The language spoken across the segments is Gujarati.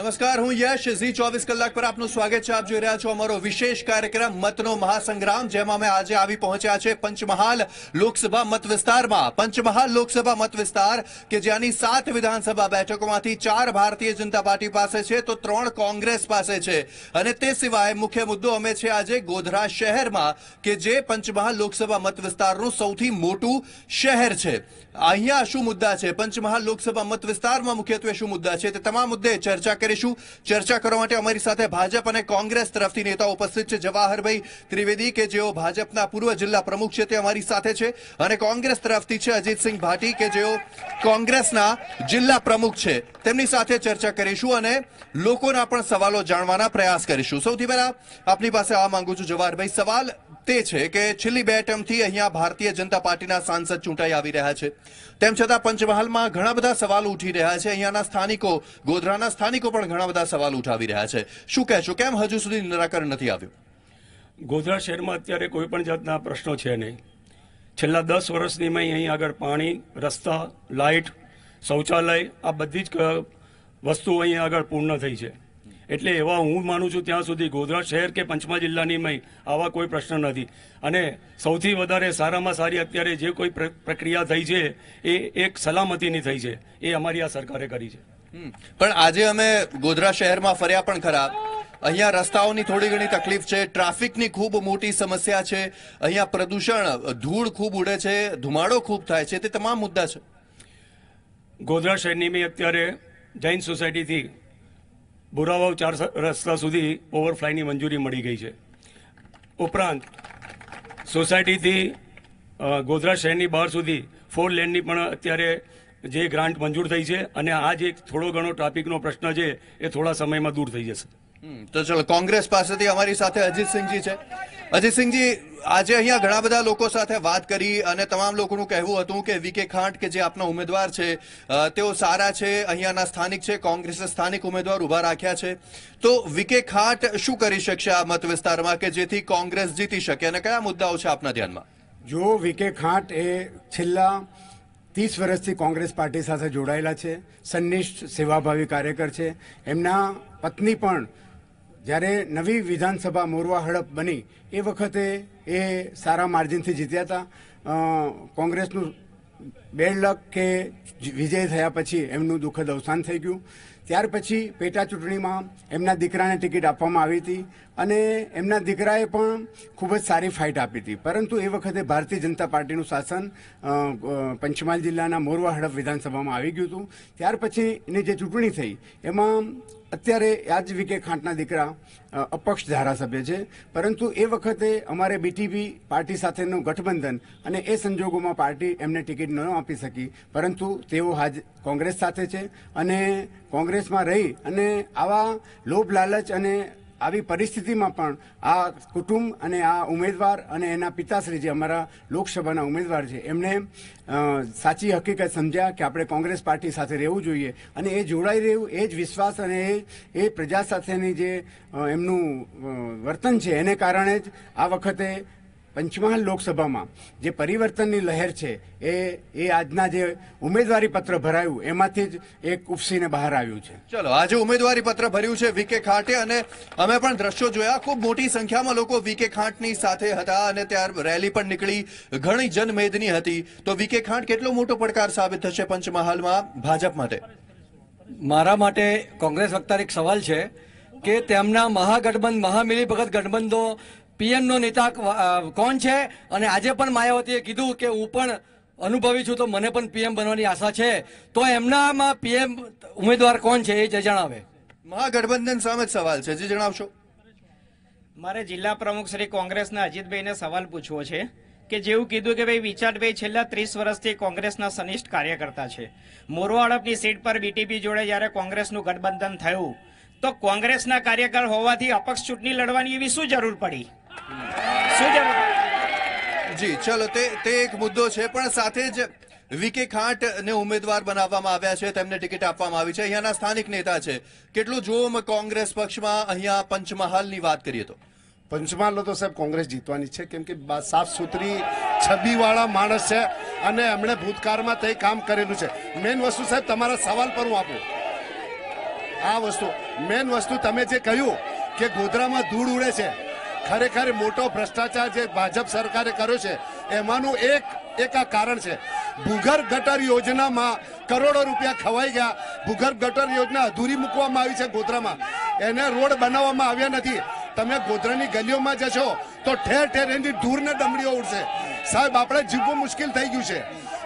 નમસ્કાર, હું યશ. ઝી 24 કલાક પર આપનું સ્વાગત છે. આપ જોઈ રહ્યા છો અમારો વિશેષ કાર્યક્રમ મતનો મહાસંગ્રામ, જેમાં અમે આજે આવી પહોંચ્યા છે પંચમહાલ લોકસભા મત વિસ્તારમાં. પંચમહાલ લોકસભા મત વિસ્તાર કે જ્યાંની 7 વિધાનસભા બેઠકોમાંથી 4 ભારતીય જનતા પાર્ટી પાસે છે તો 3 કોંગ્રેસ પાસે છે. અને તે સિવાય મુખ્ય મુદ્દો અમે છે આજે ગોધરા શહેરમાં, કે જે પંચમહાલ લોકસભા મત વિસ્તારનું સૌથી મોટું શહેર છે. અહીંયા શું મુદ્દા છે, પંચમહાલ લોકસભા મત વિસ્તારમાં મુખ્યત્વે શું મુદ્દા છે, તે તમામ મુદ્દે ચર્ચા કરીશું. ચર્ચા કરવા માટે અમારી સાથે ભાજપ અને કોંગ્રેસ તરફથી નેતાઓ ઉપસ્થિત છે. જવાહરભાઈ ત્રિવેદી, કે જેઓ ભાજપના પૂર્વ જિલ્લા પ્રમુખ છે, તે અમારી સાથે છે. અને કોંગ્રેસ તરફથી છે અજીતસિંહ ભાટી, કે જેઓ કોંગ્રેસના જિલ્લા પ્રમુખ છે. તેમની સાથે ચર્ચા કરીશું અને લોકોના પણ સવાલો જાણવાના પ્રયાસ કરીશું. સૌથી પહેલા આપની પાસે આ માંગુ છું જવાહરભાઈ, સવાલ તે છે કે છેલ્લી 2 ટર્મથી અહીંયા ભારતીય જનતા પાર્ટીના સાંસદ ચૂંટાઈ આવી રહ્યા છે. તેમ છતાં પંચમહાલમાં ઘણા બધા સવાલો ઉઠી રહ્યા છે. અહીંયાના સ્થાનિકો, ગોધરાના સ્થાનિકો પણ ઘણા બધા સવાલ ઉઠાવી રહ્યા છે. શું કહેશો, કેમ હજુ સુધી નિરાકરણ નથી આવ્યું? ગોધરા શહેરમાં અત્યારે કોઈ પણ જાતના પ્રશ્નો છે નહીં. છેલ્લા 10 વર્ષની અહીં આગળ પાણી, રસ્તા, લાઇટ, શૌચાલય, આ બધી જ વસ્તુઓ અહીં આગળ પૂર્ણ થઈ છે. એટલે એવા હું માનું છું ત્યાં સુધી ગોધરા શહેર કે પંચમહાલ જિલ્લાની આવા કોઈ પ્રશ્ન નથી. અને સૌથી વધારે સારામાં સારી અત્યારે જે કોઈ પ્રક્રિયા થઈ છે એ એક સલામતીની થઈ છે, એ અમારી આ સરકારે કરી છે. પણ આજે અમે ગોધરા શહેરમાં ફર્યા પણ ખરા. અહીંયા રસ્તાઓની થોડી ઘણી તકલીફ છે, ટ્રાફિકની ખૂબ મોટી સમસ્યા છે, અહીંયા પ્રદૂષણ, ધૂળ ખૂબ ઉડે છે, ધુમાડો ખૂબ થાય છે, તે તમામ મુદ્દા છે. ગોધરા શહેરની અત્યારે જૈન સોસાયટીથી બોરાવાવ 4 રસ્તા સુધી ઓવરફ્લાયની મંજૂરી મળી ગઈ છે. ઉપરાંત સોસાયટીથી ગોધરા શહેરની બહાર સુધી 4 લેનની પણ અત્યારે જે ગ્રાન્ટ મંજૂર થઈ છે. અને આ જે થોડો ઘણો ટ્રાફિકનો પ્રશ્ન છે એ થોડા સમયમાં દૂર થઈ જશે. તો ચલો, કોંગ્રેસ પાસેથી અમારી સાથે અજીતસિંહજી છે. અજીતસિંહજી, આજે અહીંયા ઘણા બધા લોકો સાથે વાત કરી અને તમામ લોકોનું કહેવું હતું કે વીકે ખાંટ, કે જે આપના ઉમેદવાર છે, તેઓ સારા છે, અહીંયાના સ્થાનિક છે, કોંગ્રેસે સ્થાનિક ઉમેદવાર ઉભા રાખ્યા છે. તો વીકે ખાંટ શું કરી શકશે આ મત વિસ્તારમાં કે જેથી કોંગ્રેસ જીતી શકે, અને કયા મુદ્દાઓ છે આપના ધ્યાનમાં? જો વીકે ખાંટ એ છેલ્લા 30 વર્ષથી કોંગ્રેસ પાર્ટી સાથે જોડાયેલા છે, સંનિષ્ઠ સેવાભાવી કાર્યકર છે. એમના પત્ની પણ જ્યારે નવી વિધાનસભા મોરવા હડપ બની એ વખતે એ સારા માર્જિનથી જીત્યા હતા. કોંગ્રેસનું બેડ લક કે વિજય થયા પછી એમનું દુઃખદ અવસાન થઈ ગયું. ત્યાર પછી પેટા ચૂંટણીમાં એમના દીકરાને ટિકિટ આપવામાં આવી હતી અને એમના દીકરાએ પણ ખૂબ જ સારી ફાઇટ આપી હતી. પરંતુ એ વખતે ભારતીય જનતા પાર્ટીનું શાસન પંચમહાલ જિલ્લાના મોરવા હડપ વિધાનસભામાં આવી ગયું હતું. ત્યાર પછીની જે ચૂંટણી થઈ એમાં અત્યારે આ જ વીકે ખાંટના દીકરા અપક્ષ ધારાસભ્ય છે. પરંતુ એ વખતે અમારે બીટીપી પાર્ટી સાથેનું ગઠબંધન અને એ સંજોગોમાં પાર્ટી એમને ટિકિટ ન આપી શકી. પરંતુ તેઓ હાજ કોંગ્રેસ સાથે છે અને કોંગ્રેસમાં રહી અને આવા લોભ લાલચ અને આવી પરિસ્થિતિમાં પણ આ કુટુંબ અને આ ઉમેદવાર અને એના પિતાશ્રી જે અમારા લોકસભાના ઉમેદવાર છે એમને સાચી હકીકત સમજ્યા કે આપણે કોંગ્રેસ પાર્ટી સાથે રહેવું જોઈએ. અને એ જોડાઈ રહ્યું, એ જ વિશ્વાસ અને એ પ્રજા સાથેની જે એમનું વર્તન છે એને કારણે જ આ વખતે પંચમહાલ લોકસભામાં જે પરિવર્તનની લહેર છે એ આજના જે ઉમેદવારી પત્ર ભરાયું એમાંથી જ એક ઉપસીને બહાર આવ્યું છે. ચલો, આજે ઉમેદવારી પત્ર ભર્યું છે વીકે ખાંટે અને અમે પણ દ્રશ્યો જોયા. ખૂબ મોટી સંખ્યામાં લોકો વીકે ખાંટની સાથે હતા અને ત્યાર રેલી પણ નીકળી, ઘણી જનમેદની હતી. તો વીકે ખાંટ કેટલો મોટો પડકાર સાબિત થશે પંચમહાલમાં ભાજપ માટે? મારા માટે કોંગ્રેસ વક્તા એક સવાલ છે કે તેમના મહામિલીભગત ગઠબંધો પીએમનો નેતા કોણ છે? અને આજે પણ માયાવતીએ કીધું કે હું પણ અનુભવી છું તો મને પણ પીએમ બનવાની આશા છે. તો એમનામાં પીએમ ઉમેદવાર કોણ છે એ જણાવે. મહાગઠબંધન સામે જ સવાલ છે, જે જણાવશો. મારે જિલ્લા પ્રમુખ શ્રી કોંગ્રેસના અજીતભાઈને સવાલ પૂછવો છે કે જેવું કીધું કે ભાઈ વિચારભાઈ છેલ્લા 30 વર્ષથી કોંગ્રેસના સનિષ્ઠ કાર્યકર્તા છે. મોરવા હડપની સીટ પર બીટીપી જોડે જ્યારે કોંગ્રેસનું ગઠબંધન થયું તો કોંગ્રેસના કાર્યકર હોવાથી અપક્ષ ચૂંટણી લડવાની એવી શું જરૂર પડી? જી ચલો, તે એક મુદ્દો છે. પણ સાથે જ વીકે ખાંટ ને ઉમેદવાર બનાવવામાં આવ્યા છે, તેમને ટિકિટ આપવામાં આવી છે, અહીંયાના સ્થાનિક નેતા છે. કેટલું જોમ કોંગ્રેસ પક્ષમાં અહીંયા પંચમહાલની વાત કરીએ તો? પંચમહાલનો તો સાહેબ કોંગ્રેસ જીતવાની છે, કેમ કે સાફ સુથરી છબીવાળા માણસ છે અને એમણે ભૂતકાળમાં તે કામ કરેલું છે. મેઇન વસ્તુ સાહેબ તમારા સવાલ પર હું આપું આ વસ્તુ મેન વસ્તુ તમે જે કહ્યું કે ગોધરામાં ધૂળ ઉડે છે, ખરેખર મોટો ભ્રષ્ટાચાર જે ભાજપ સરકારે કર્યો છે એમાંનું એક આ કારણ છે. ભૂગર્ભ ગટર યોજનામાં કરોડો રૂપિયા ખવાઈ ગયા. ભૂગર્ભ ગટર યોજના અધૂરી મૂકવામાં આવી છે ગોધરામાં, એને રોડ બનાવવામાં આવ્યા નથી. તમે ગોધરાની ગલીઓમાં જશો તો ઠેર ઠેર એની ધૂળને ડમડીઓ ઉડશે. સાહેબ, આપણે જીવવું મુશ્કેલ થઈ ગયું છે.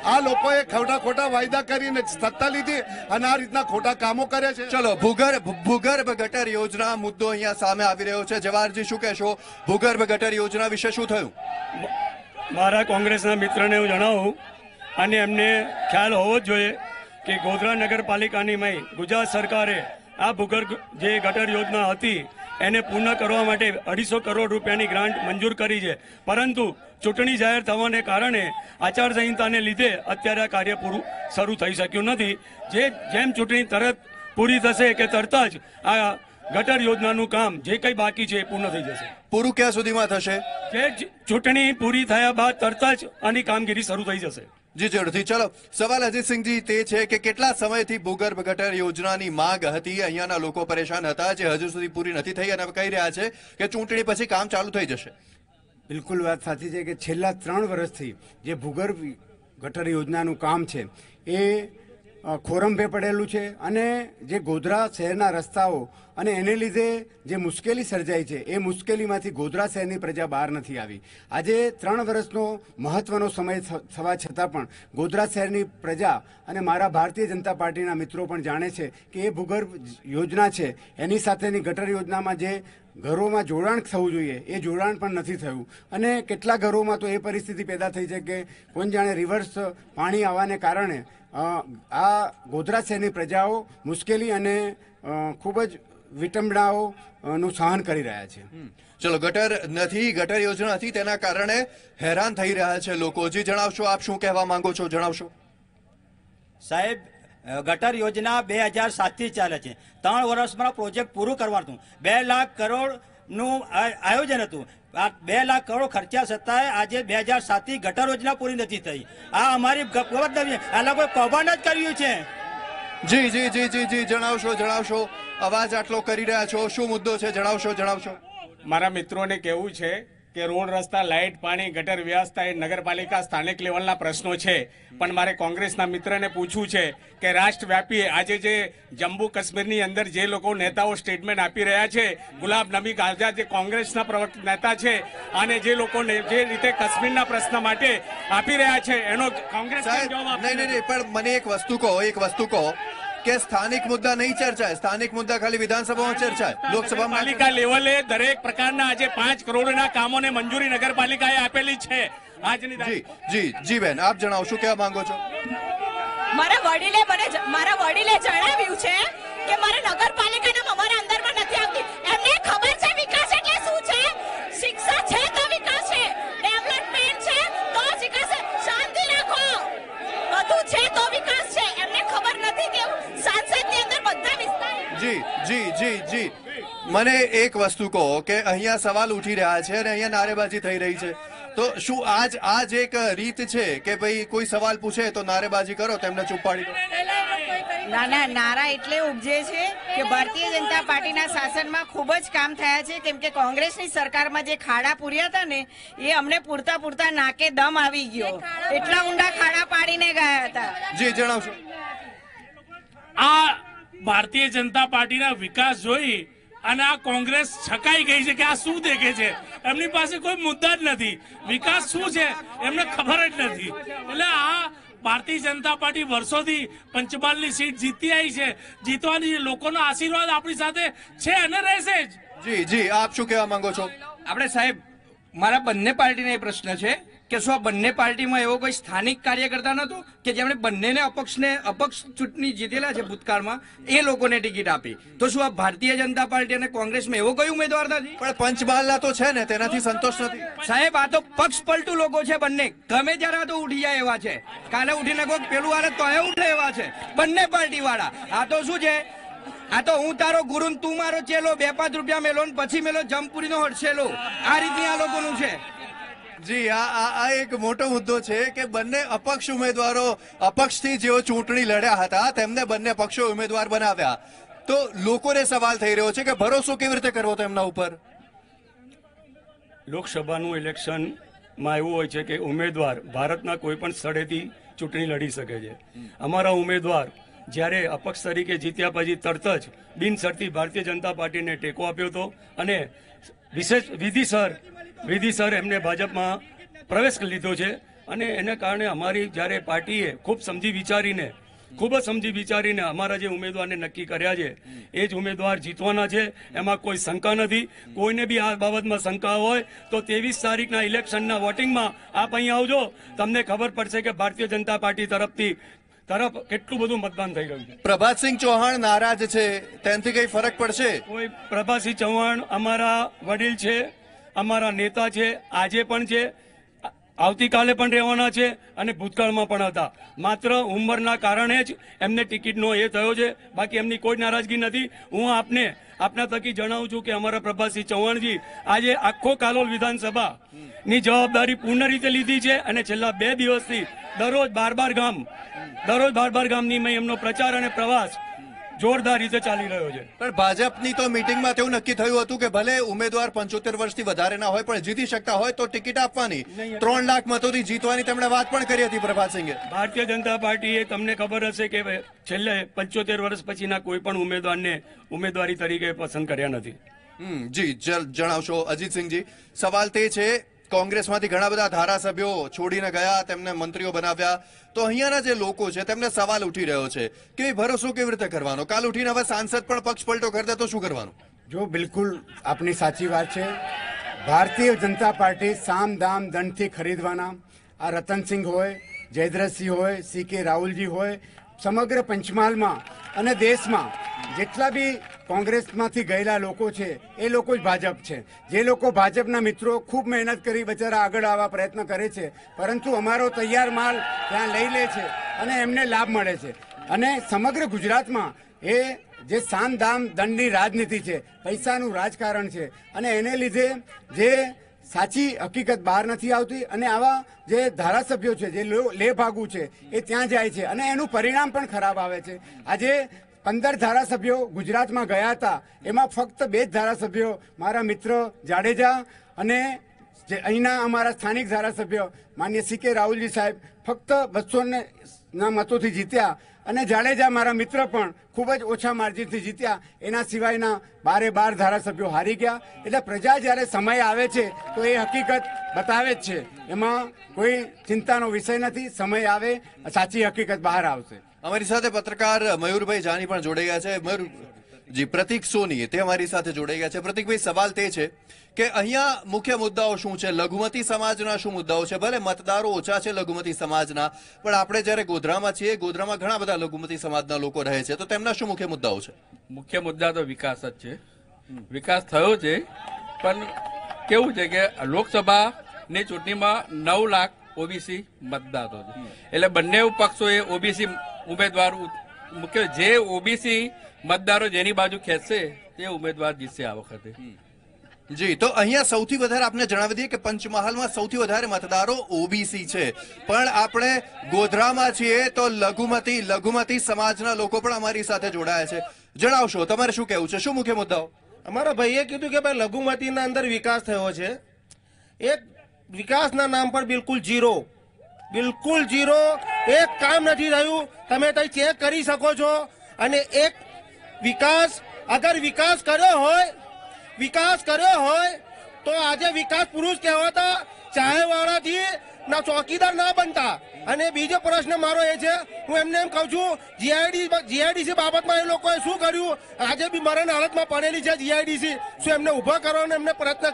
આ લોકોએ ખોટા વાયદા કરીને સત્તા લીધી અને આ રીતના ખોટા કામો કરે છે. ચલો, ભૂગર્ભ ગટર યોજના મુદ્દો અહીંયા સામે આવી રહ્યો છે. જવાહરજી, શું કહેશો? ભૂગર્ભ ગટર યોજના વિશે શું થયું? મારા કોંગ્રેસના મિત્રને હું જણાવું, અને એમને ખ્યાલ હોવો જ જોઈએ કે ગોધરા નગરપાલિકાની ગુજરાત સરકારે આ ભૂગર્ભ જે ગટર યોજના હતી એને પૂર્ણ કરવા માટે 250 કરોડ રૂપિયાની ગ્રાન્ટ મંજૂર કરી છે. પરંતુ ચૂંટણી જાહેર થવાને કારણે આચારસંહિતાને લીધે અત્યારે આ કાર્ય પૂરું શરૂ થઈ શક્યું નથી. જેમ ચૂંટણી તરત પૂરી થશે કે તરત જ આ ગટર યોજનાનું કામ જે કંઈ બાકી છે એ પૂર્ણ થઈ જશે. પૂરું ક્યાં સુધીમાં થશે? જે ચૂંટણી પૂરી થયા બાદ તરત જ આની કામગીરી શરૂ થઈ જશે. જી જરૂરથી. ચલો, સવાલ અજીતસિંહજી તે છે કે કેટલા સમયથી ભૂગર્ભ ગટર યોજનાની માંગ હતી, અહીંયાના લોકો પરેશાન હતા, જે હજુ સુધી પૂરી નથી થઈ અને કહી રહ્યા છે કે ચૂંટણી પછી કામ ચાલુ થઈ જશે. બિલકુલ વાત સાચી છે કે છેલ્લા 3 વર્ષથી જે ભૂગર્ભ ગટર યોજનાનું કામ છે એ ખોરંભે પડેલું છે અને જે ગોધરા શહેરના રસ્તાઓ અને એને લીધે જે મુશ્કેલી સર્જાઈ છે એ મુશ્કેલીમાંથી ગોધરા શહેરની પ્રજા બહાર નથી આવી. આજે 3 વર્ષનો મહત્વનો સમય થવા છતાં પણ ગોધરા શહેરની પ્રજા અને મારા ભારતીય જનતા પાર્ટીના મિત્રો પણ જાણે છે કે એ ભૂગર્ભ યોજના છે એની સાથેની ગટર યોજનામાં જે ઘરોમાં જોડાણ થવું જોઈએ એ જોડાણ પણ નથી થયું અને કેટલા ઘરોમાં તો એ પરિસ્થિતિ પેદા થઈ છે કે કોણ જાણે રિવર્સ પાણી આવવાને કારણે આ ગોધરા શહેરની પ્રજાઓ મુશ્કેલી અને ખૂબ જ વિટંબણાઓનું સહન કરી રહ્યા છે. ચલો, ગટર યોજના હતી તેના કારણે હેરાન થઈ રહ્યા છે લોકો. જી જણાવશો, આપ શું કહેવા માંગો છો? જણાવશો. સાહેબ, ગટર યોજના 2007 થી ચાલે છે. 3 વર્ષમાં પ્રોજેક્ટ પૂરું કરવાનું. 2 લાખ કરોડનું આયોજન હતું. 2 લાખ કરોડ ખર્ચ્યા છતાંય આજે 2007 થી ગટર યોજના પૂરી નથી થઈ. આ અમારી આ લોકોએ કૌભાંડ જ કર્યું છે. જી જી જી જી જી જણાવશો. અવાજ આટલો કરી રહ્યા છો, શું મુદ્દો છે? જણાવશો. મારા મિત્રોને કહેવું છે કે રોડ, રસ્તા, લાઇટ, પાણી, ગટર વ્યવસ્થા એ નગરપાલિકા સ્થાનિક લેવલના પ્રશ્નો છે. પણ મારે કોંગ્રેસના મિત્રને પૂછવું છે કે રાષ્ટ્રવ્યાપી આજે જે જમ્મુ કાશ્મીરની અંદર જે લોકો નેતાઓ સ્ટેટમેન્ટ આપી રહ્યા છે, ગુલાબ નબી આઝાદ જે કોંગ્રેસના પ્રવક્તા નેતા છે અને જે લોકોને જે રીતે કાશ્મીરના પ્રશ્ન માટે આપી રહ્યા છે એનો કોંગ્રેસ નહીં, પણ મને એક વસ્તુ કહો કે સ્થાનિક મુદ્દા નહીં ચર્ચાય. સ્થાનિક મુદ્દા ખાલી વિધાનસભામાં ચર્ચાય. લોકસભામાં પાલિકા લેવલે દરેક પ્રકારના આજે 5 કરોડના કામોને મંજૂરી નગરપાલિકાએ આપેલી છે. જી બેન, આપ જણાવો, શું કહેવા માંગો છો? મારા વડીલે જણાવ્યું છે કે મારે નગરપાલિકાના અમારા અંદરમાં નથી આવતી. એમને ખબર છે વિકાસ એટલે શું છે. શિક્ષા છે તો વિકાસ છે, ડેવલપમેન્ટ છે તો જ વિકાસ છે. શાંતિ રાખો, બધું છે તો વિકાસ છે. એમને ખબર નથી કે સાંસદની અંદર બધા વિસ્તાર. જી મને એક વસ્તુ કહો કે અહીંયા સવાલ ઉઠી રહ્યા છે અને અહીંયા નારેબાજી થઈ રહી છે, તો શું આજ એક રીત છે કે ભાઈ કોઈ સવાલ પૂછે તો નારેબાજી કરો, તેમને ચૂપ પાડી દો? નારા એટલે ઉપજે છે કે ભારતીય જનતા પાર્ટીના શાસનમાં ખૂબ જ કામ થયા છે. કેમ કે કોંગ્રેસની સરકારમાં જે ખાડા પૂર્યા હતા ને એ અમને પૂરતા નાકે દમ આવી ગયો. એટલા ઊંડા ખાડા પાડીને ગયા હતા. જી જણાવશો. આ ભારતીય જનતા પાર્ટીના વિકાસ જોઈ અને આ કોંગ્રેસ છકાઈ ગઈ છે કે આ શું દેખે છે. એમની પાસે કોઈ મુદ્દા જ નથી. વિકાસ શું છે એમને ખબર જ નથી. એટલે આ ભારતીય જનતા પાર્ટી વર્ષોથી પંચમહાલની સીટ જીતી આવી છે. જીતવાની લોકોનો આશીર્વાદ આપણી સાથે છે અને રહેશે જ. જી આપ શું કહેવા માંગો છો? આપણે સાહેબ, મારા બંને પાર્ટીને એ પ્રશ્ન છે કે શું આ બંને પાર્ટીમાં એવો કોઈ સ્થાનિક કાર્યકર્તા નતો કે જેમણે બંનેને અપક્ષ ચૂંટણી જીતેલા છે ભૂતકાળમાં, એ લોકોને ટિકિટ આપી? તો શું આ ભારતીય જનતા પાર્ટી અને કોંગ્રેસમાં એવો કોઈ ઉમેદવાર નથી? પણ પંચમહાલના તો છે ને, તેનાથી સંતોષ નથી. સાહેબ, આ તો પક્ષ પલટુ લોકો છે બંને. ગમે ત્યારે તો ઉઠી જાય એવા છે. કાલે ઉઠીને કોઈ પેલું વાળે તો ઉઠે એવા છે બંને પાર્ટી વાળા. આ તો શું છે, આ તો હું તારો ગુરુ તું મારો ચેલો, 2-5 રૂપિયા મેલો પછી મેલો જમપુરીનો હડસેલો, આ રીતની આ લોકોનું છે. જી આ એક મોટો મુદ્દો છે કે બંને અપક્ષ ઉમેદવારો, અપક્ષથી જેઓ ચૂંટણી લડ્યા હતા તેમને બંને પક્ષો ઉમેદવાર બનાવ્યા. તો લોકોને સવાલ થઈ રહ્યો છે કે ભરોસો કેવી રીતે કરવો તેમના ઉપર? લોકસભાનું ઇલેક્શનમાં એવું હોય છે કે ઉમેદવાર ભારતના કોઈ પણ સ્થળેથી ચૂંટણી લડી શકે છે. અમારા ઉમેદવાર જ્યારે અપક્ષ તરીકે જીત્યા પછી તરત જ બિનશરતી ભારતીય જનતા પાર્ટીને ટેકો આપ્યો હતો અને વિધિસર એમને ભાજપમાં પ્રવેશ લીધો છે. અને એને કારણે અમારી જ્યારે પાર્ટીએ ખૂબ જ સમજી વિચારીને અમારા જે ઉમેદવારને નક્કી કર્યા છે એ જ ઉમેદવાર જીતવાના છે. એમાં કોઈ શંકા નથી. કોઈને બી આ બાબતમાં શંકા હોય તો 23 તારીખના ઇલેક્શનના વોટિંગમાં આપ અહીં આવજો, તમને ખબર પડશે કે ભારતીય જનતા પાર્ટી તરફ કેટલું બધું મતદાન થઈ રહ્યું છે. પ્રભાતસિંહ ચૌહાણ નારાજ છે, તેનાથી કઈ ફરક પડશે? કોઈ પ્રભાતસિંહ ચૌહાણ અમારા વડીલ છે, અમારા નેતા છે, આજે પણ છે, આવતીકાલે પણ રહેવાના છે અને ભૂતકાળમાં પણ હતા. માત્ર ઉંમરના કારણે જ એમને ટિકિટનો એ થયો છે, બાકી એમની કોઈ નારાજગી નથી. હું આપના થકી જણાવું છું કે અમારા પ્રભાતસિંહ ચૌહાણજી આજે આખો કાલોલ વિધાનસભાની જવાબદારી પૂર્ણ રીતે લીધી છે અને છેલ્લા 2 દિવસથી દરરોજ 12 ગામની એમનો પ્રચાર અને પ્રવાસ જોરદાર રીતે ચાલી રહ્યો છે. પણ ભાજપની તો મીટિંગમાં તેવું નક્કી થયું હતું કે ભલે ઉમેદવાર 75 વર્ષથી વધારે ના હોય પણ જીતી શકતા હોય તો ટિકિટ આપવાની, 3 લાખ મતોથી જીતવાની તેમણે વાત પણ કરી હતી પ્રભાતસિંહે. ભારતીય જનતા પાર્ટીએ, તમને ખબર હશે કે છેલ્લે 75 વર્ષ પછીના કોઈ પણ ઉમેદવારને ઉમેદવારી તરીકે પસંદ કર્યા નથી. જી જણાવશો અજીતસિંહજી. સવાલ તે છે, કોંગ્રેસમાંથી ઘણા બધા ધારાસભ્યો છોડીને ગયા, તેમને મંત્રીઓ બનાવ્યા, તો અહીંયાના જે લોકો છે તેમને સવાલ ઉઠી રહ્યો છે કે ભરોસો કેવી રીતે કરવાનો? કાલ ઉઠીને હવે સાંસદ પણ પક્ષ પલટો કરી દે તો શું કરવાનું? જો બિલકુલ આપની સાચી વાત છે. ભારતીય જનતા પાર્ટી સામ દામ દંડથી ખરીદવાના આ રતનસિંહ હોય, જયદ્રથસિંહ હોય, CK રાહુલજી હોય, સમગ્ર પંચમહાલમાં અને દેશમાં જેટલા બી કોંગ્રેસમાંથી ગયેલા લોકો છે એ લોકો જ ભાજપ છે. જે લોકો ભાજપના મિત્રો ખૂબ મહેનત કરી બચારા આગળ આવવા પ્રયત્ન કરે છે, પરંતુ અમારો તૈયાર માલ ત્યાં લઈ લે છે અને એમને લાભ મળે છે. અને સમગ્ર ગુજરાતમાં એ જે સામ દામ દંડની રાજનીતિ છે, પૈસાનું રાજકારણ છે અને એને લીધે જે સાચી હકીકત બહાર નથી આવતી અને આવા જે ધારાસભ્યો છે, જે લેભાગુ છે એ ત્યાં જાય છે અને એનું પરિણામ પણ ખરાબ આવે છે. આજે 15 ધારાસભ્યો ગુજરાતમાં ગયા હતા, એમાં ફક્ત 2 જ ધારાસભ્યો મારા મિત્ર જાડેજા અને જે અહીંના અમારા સ્થાનિક ધારાસભ્ય માન્ય CK રાહુલજી સાહેબ ફક્ત 200 મતોથી જીત્યા અને જાડેજા મારા મિત્ર પણ ખૂબ જ ઓછા માર્જિનથી જીત્યા. એના સિવાયના 12 ધારાસભ્યો હારી ગયા. એટલે પ્રજા જ્યારે સમય આવે છે તો એ હકીકત બતાવે જ છે, એમાં કોઈ ચિંતાનો વિષય નથી. સમય આવે સાચી હકીકત બહાર આવશે. અમારી સાથે પત્રકાર મયુરભાઈ જાની પણ જોડાઈ ગયા છે. મયુરજી, પ્રતિક સોની તે અમારી સાથે જોડાઈ ગયા છે. પ્રતિકભાઈ, સવાલ તે છે કે અહીંયા મુખ્ય મુદ્દાઓ શું છે? લઘુમતી સમાજના શું મુદ્દાઓ છે? ભલે મતદારો ઓછા છે લઘુમતી સમાજના, પણ આપણે જ્યારે ગોધરામાં છીએ, ગોધરામાં ઘણા બધા લઘુમતી સમાજના લોકો રહે છે, તો તેમના શું મુખ્ય મુદ્દાઓ છે? મુખ્ય મુદ્દા તો વિકાસ જ છે. વિકાસ થયો છે, પણ કેવું છે કે લોકસભાની ચૂંટણીમાં 9 લાખ OBC મતદારો છે. એટલે બંને પક્ષોએ OBC ઉમેદવાર મુખ્ય જે OBC મતદારો જેની બાજુ ખેંચશે તે ઉમેદવાર જીતશે આ વખતે. જી, તો અહીંયા સૌથી વધારે આપણે જણાવી દઈએ કે પંચમહાલમાં સૌથી વધારે મતદારો OBC છે, પણ આપણે ગોધરામાં છીએ તો લઘુમતી સમાજના લોકો પણ અમારી સાથે જોડાયા છે. જણાવશો, તમારે શું કહેવું છે? શું મુખ્ય મુદ્દાઓ? અમારા ભાઈએ કીધું કે ભાઈ લઘુમતીના અંદર વિકાસ થયો છે. એક વિકાસના નામ પર બિલકુલ ઝીરો, એક કામ નથી થયું. તમે ત્યાં ચેક કરી શકો છો. અને એક વિકાસ, અગર વિકાસ કર્યો હોય તો આજે વિકાસ પુરુષ કહેવાતા ચાયવાળાથી ના ચોકીદાર ના બનતા. અને બીજો પ્રશ્ન મારો એ છે, હું એમને એમ કહું છું, GIDC બાબતમાં એ લોકોએ શું કર્યું? આજે બી મરણ હાલતમાં પડેલી છે GIDC. શું એમને ઉભા કરવાનો એમને પ્રયત્ન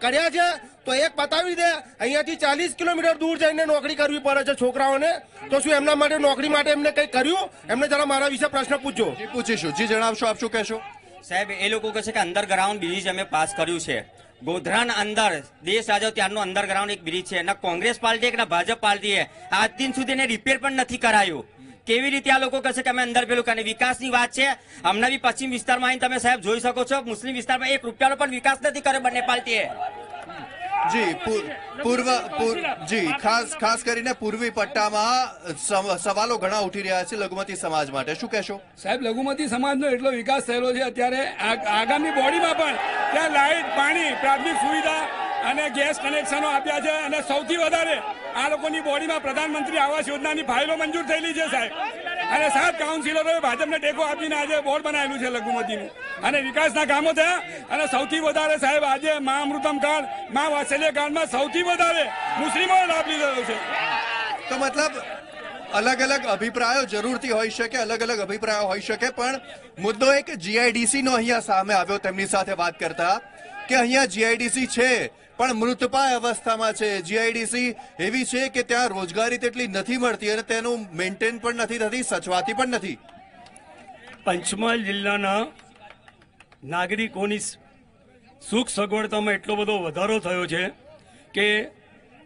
કર્યા છે? તો એક બતાવી દે. અહીંયાથી 40 કિલોમીટર દૂર જઈને નોકરી કરવી પડે છે છોકરાઓને. તો શું એમના માટે નોકરી માટે એમને કંઈ કર્યું? એમને જરા મારા વિશે પ્રશ્ન પૂછજો. પૂછીશું. જી જણાવશો, આપ શું કહેશો? સાહેબ, એ લોકો કહે છે કે અંડરગ્રાઉન્ડ બ્રિજ અમે પાસ કર્યું છે. ગોધરાના અંદર દેશ આજો ત્યારનું અંડરગ્રાઉન્ડ એક બ્રિજ છે. ના કોંગ્રેસ પાર્ટી કે ના ભાજપ પાર્ટીએ આજ દિન સુધી એને રિપેર પણ નથી કરાયું. કેવી રીતે આ લોકો કહે છે કે અમે અંદર પેલું કરીને વિકાસની વાત છે? હમણાં બી પશ્ચિમ વિસ્તારમાં આવીને તમે સાહેબ જોઈ શકો છો, મુસ્લિમ વિસ્તારમાં 1 રૂપિયાનો પણ વિકાસ નથી કર્યો બંને પાર્ટીએ. જી જી ખાસ કરીને પૂર્વી પટ્ટામાં સવાલો ઘણા ઉઠી રહ્યા છે લઘુમતી સમાજ માટે, શું કહેશો? સાહેબ, લઘુમતી સમાજનો એટલો વિકાસ થયેલો છે અત્યારે આગામી બોડીમાં પણ ત્યાં લાઇટ, પાણી, પ્રાથમિક સુવિધા અને ગેસ કનેક્શનો આપ્યા છે અને સૌથી વધારે આ લોકોની બોડીમાં પ્રધાનમંત્રી આવાસ યોજનાની ફાઇલો મંજૂર થયેલી છે સાહેબ. અને 7 કાઉન્સિલરોએ ભાજપને ટેકો આપીને આજે બોર્ડ બનાવેલું છે લઘુમતીનું અને વિકાસના કામો થયા. અને સૌથી વધારે સાહેબ આજે મા અમૃતમ કાર્ડ, મા વાત્સલ્ય કાર્ડમાં સૌથી વધારે મુસ્લિમોએ લાભ લીધો છે. તો મતલબ અલગ અલગ અભિપ્રાયો જરૂરથી હોઈ શકે, અલગ અલગ અભિપ્રાયો હોઈ શકે, પણ મુદ્દો એક જીઆઈડીસી નો અહીંયા સામે આવ્યો તેમની સાથે વાત કરતા કે અહીંયા જીઆઈડીસી છે પણ મૃતપાય અવસ્થામાં છે. જીઆઈડીસી એવી છે કે ત્યાં રોજગારી તેટલી નથી મળતી અને તેનું મેન્ટેન પણ નથી થતી, સચવાતી પણ નથી. પંચમહાલ જિલ્લાના નાગરિકોની સુખ સગવડતામાં એટલો બધો વધારો થયો છે કે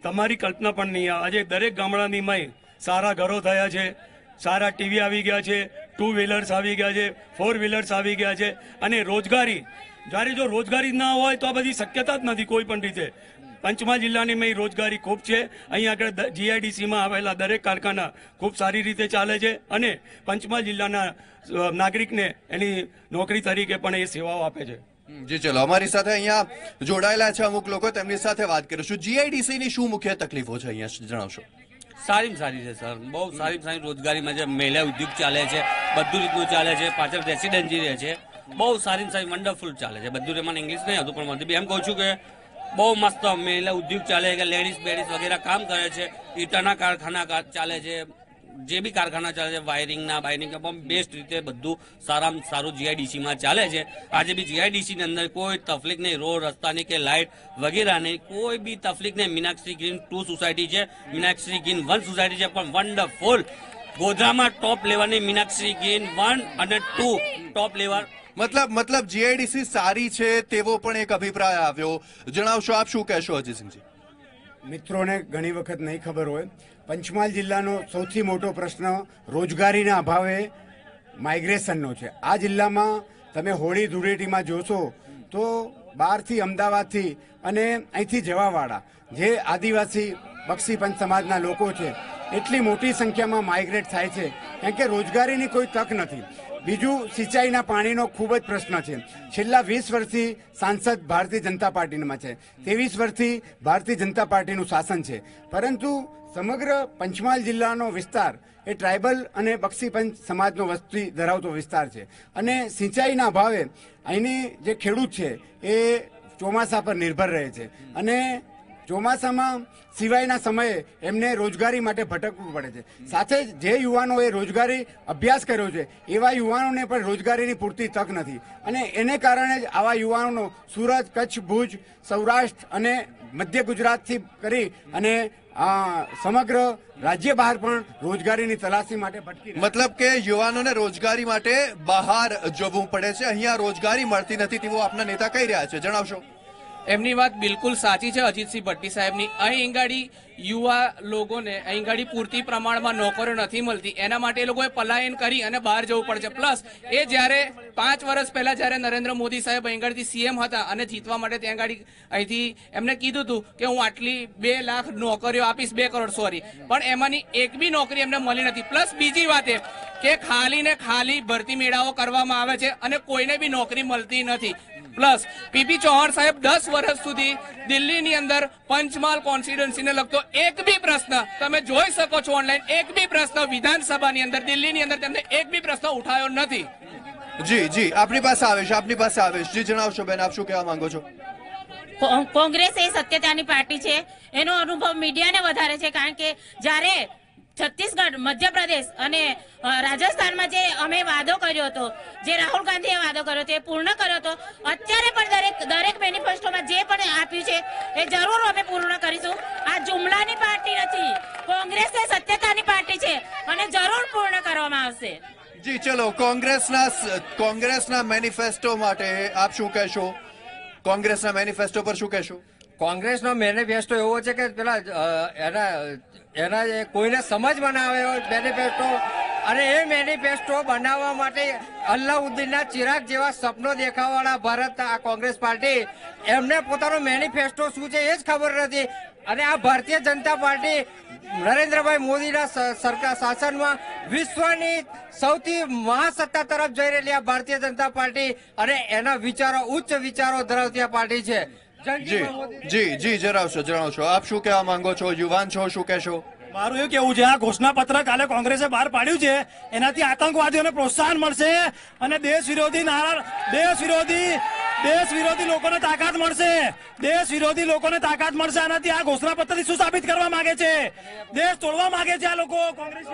તમારી કલ્પના પણ નહીં. આજે દરેક ગામડાની માય સારા ઘરો થયા છે, સારા ટીવી આવી ગયા છે, 2 વ્હીલર્સ આવી ગયા છે, 4 વ્હીલર્સ આવી ગયા છે. અને રોજગારી, જ્યારે જો રોજગારી ના હોય તો આ બધી શક્યતા જ નથી કોઈ પણ રીતે. પંચમહાલ જિલ્લાની મેં રોજગારી ખૂબ છે. અહીંયા આગળ જીઆઈડીસીમાં આવેલા દરેક કારખાના ખૂબ સારી રીતે ચાલે છે અને પંચમહાલ જિલ્લાના નાગરિકને એની નોકરી તરીકે પણ એ સેવાઓ આપે છે. જી ચલો, અમારી સાથે અહીંયા જોડાયેલા છે અમુક લોકો, તેમની સાથે વાત કરીશું. જીઆઈડીસી ની શું મુખ્ય તકલીફો છે અહીંયા જણાવશો? સારી છે સર, બહુ સારી રોજગારીમાં જે મહિલા ઉદ્યોગ ચાલે છે, બધું રીતનું ચાલે છે. પાછળ રેસિડેન્સી રહે છે, બહુ સારી વન્ડરફુલ ચાલે છે બધું. મને ઇંગ્લિશ નહીં હતું પણ મને એમ કહું છું કે બહુ મસ્ત મહિલા ઉદ્યોગ ચાલે છે, લેડીઝ બેડીઝ વગેરે કામ કરે છે. ઈટાના કારખાના ચાલે છે, જે બી કારખાના ચાલે છે, વાયરિંગના પણ બેસ્ટ રીતે બધું સારામાં સારું જીઆઈડીસીમાં ચાલે છે. આજે બી જીઆઈડીસીની અંદર કોઈ તકલીફ નહીં, રોડ રસ્તાની કે લાઇટ વગેરે નહીં, કોઈ બી તકલીફ નહીં. મીનાક્ષી ગ્રીન 2 સોસાયટી છે, મીનાક્ષી ગ્રીન 1 સોસાયટી છે, પણ વન્ડરફુલ. ગોધરામાં ટોપ લેવલની મીનાક્ષી ગ્રીન 1 અને 2 ટોપ લેવલ. મતલબ જીઆઈડીસી સારી છે તેવો પણ એક અભિપ્રાય આવ્યો, જણાવશો આપ, શું કહેશો અજીતસિંહજી? મિત્રોને ઘણી વખત નહીં ખબર હોય, પંચમહાલ જિલ્લાનો સૌથી મોટો પ્રશ્ન રોજગારીના અભાવે માઇગ્રેશનનો છે. આ જિલ્લામાં તમે હોળી ધૂળેટીમાં જોશો તો બહારથી, અમદાવાદથી અને અહીંથી જવાવાળા જે આદિવાસી બક્ષી પંચ સમાજના લોકો છે એટલી મોટી સંખ્યામાં માઇગ્રેટ થાય છે કારણ કે રોજગારીની કોઈ તક નથી. બીજું, સિંચાઈના પાણીનો ખૂબ જ પ્રશ્ન છે. છેલ્લા 20 વર્ષથી સાંસદ ભારતીય જનતા પાર્ટીમાં છે, 23 વર્ષથી ભારતીય જનતા પાર્ટીનું શાસન છે, પરંતુ સમગ્ર પંચમહાલ જિલ્લાનો વિસ્તાર એ ટ્રાઇબલ અને બક્ષી પંચ સમાજનો વસ્તી ધરાવતો વિસ્તાર છે અને સિંચાઈના અભાવે અહીંની જે ખેડૂત છે એ ચોમાસા પર નિર્ભર રહે છે અને ચોમાસામાં સિવાયના સમયે એમને રોજગારી માટે ભટકવું પડે છે. સાથે જે યુવાનોએ રોજગારી અભ્યાસ કર્યો છે એવા યુવાનોને પણ રોજગારીની પૂરતી તક નથી અને એને કારણે જ આવા યુવાનોનો સુરત, કચ્છ, ભુજ, સૌરાષ્ટ્ર અને મધ્ય ગુજરાતથી કરી અને સમગ્ર રાજ્ય બહાર પણ રોજગારીની તલાશી માટે ભટકી. મતલબ કે યુવાનોને રોજગારી માટે બહાર જવું પડે છે, અહીંયા રોજગારી મળતી નથી તેવું આપના નેતા કહી રહ્યા છે, જણાવશો? એમની વાત બિલકુલ સાચી છે અજીતસિંહ ભટ્ટી સાહેબની. અહીં ગાડી યુવા લોકોને અહીં ગાડી પૂરતી પ્રમાણમાં નોકરીઓ નથી મળતી, એના માટે એ લોકોએ પલાયન કરી અને બહાર જવું પડે છે. પ્લસ એ જ્યારે 5 વર્ષ પહેલા જ્યારે નરેન્દ્ર મોદી સાહેબ અહીં ગાડીથી સીએમ હતા અને જીતવા માટે ત્યાં ગાડી અહીંથી એમને કીધું હતું કે હું આટલી 2 લાખ નોકરીઓ આપીશ, 2 કરોડ સોરી, પણ એમાંની એક બી નોકરી એમને મળી નથી. પ્લસ બીજી વાત એ કે ખાલી ને ખાલી ભરતી મેળાઓ કરવામાં આવે છે અને કોઈને બી નોકરી મળતી નથી. પ્લસ પીપી ચૌહાણ સાહેબ 10 વર્ષ સુધી દિલ્હીની અંદર પંચમહાલ કોન્સ્ટિટ્યુન્સીને લગતો એક બી પ્રશ્ન તમે જોઈ શકો છો ઓનલાઈન, એક બી પ્રશ્ન વિધાનસભાની અંદર દિલ્હીની અંદર તેમને એક બી પ્રશ્ન ઉઠાયો નથી. જી આપની પાસે આવેશ. જી જણાવશો બેન, આપ શું કહેવા માંગો છો? કોંગ્રેસ એ સત્યતાની પાર્ટી છે, એનો અનુભવ મીડિયાને વધારે છે, કારણ કે જ્યારે છત્તીસગઢ, મધ્યપ્રદેશ અને રાજસ્થાનમાં જે અમે વાદો કર્યો હતો, જે રાહુલ ગાંધીએ વાદો કર્યો હતો એ પૂર્ણ કર્યો હતો. અત્યારે પણ દરેક મેનિફેસ્ટોમાં જે પણ આપ્યું છે એ જરૂર અમે પૂર્ણ કરીશું. આ જુમલાની પાર્ટી નથી, કોંગ્રેસ એ સત્યતાની પાર્ટી છે અને જરૂર પૂર્ણ કરવામાં આવશે. જી ચલો, કોંગ્રેસના મેનિફેસ્ટો માટે આપ શું કહેશો? કોંગ્રેસના મેનિફેસ્ટો પર શું કહેશો? કોંગ્રેસનો મેનિફેસ્ટો એવો છે કે પેલા એના કોઈને સમજમાં ના આવે એવો મેનિફેસ્ટો અને એ મેનિફેસ્ટો બનાવવા માટે અલ્લાઉદ્દીનના ચિરાગ જેવા સપનો દેખાવાળા ભારત આ કોંગ્રેસ પાર્ટી એમને પોતાનો મેનિફેસ્ટો શું છે એ જ ખબર નથી. અને આ ભારતીય જનતા પાર્ટી નરેન્દ્રભાઈ મોદીના સરકાર શાસનમાં વિશ્વની સૌથી મહાસત્તા તરફ જઈ રહેલી આ ભારતીય જનતા પાર્ટી અને એના વિચારો ઉચ્ચ વિચારો ધરાવતી આ પાર્ટી છે. જી જણાવશો આપ શું કહેવા માંગો છો? યુવાન છો, શું કહેશો? મારું એવું કેવું છે આ ઘોષણાપત્ર કાલે કોંગ્રેસે બહાર પાડ્યું છે એનાથી આતંકવાદીઓને પ્રોત્સાહન મળશે અને દેશ વિરોધી લોકોને તાકાત મળશે. દેશ વિરોધી લોકોને તાકાત મળશે. આનાથી આ ઘોષણાપત્રથી શું સાબિત કરવા માંગે છે? દેશ તોડવા માંગે છે આ લોકો કોંગ્રેસ.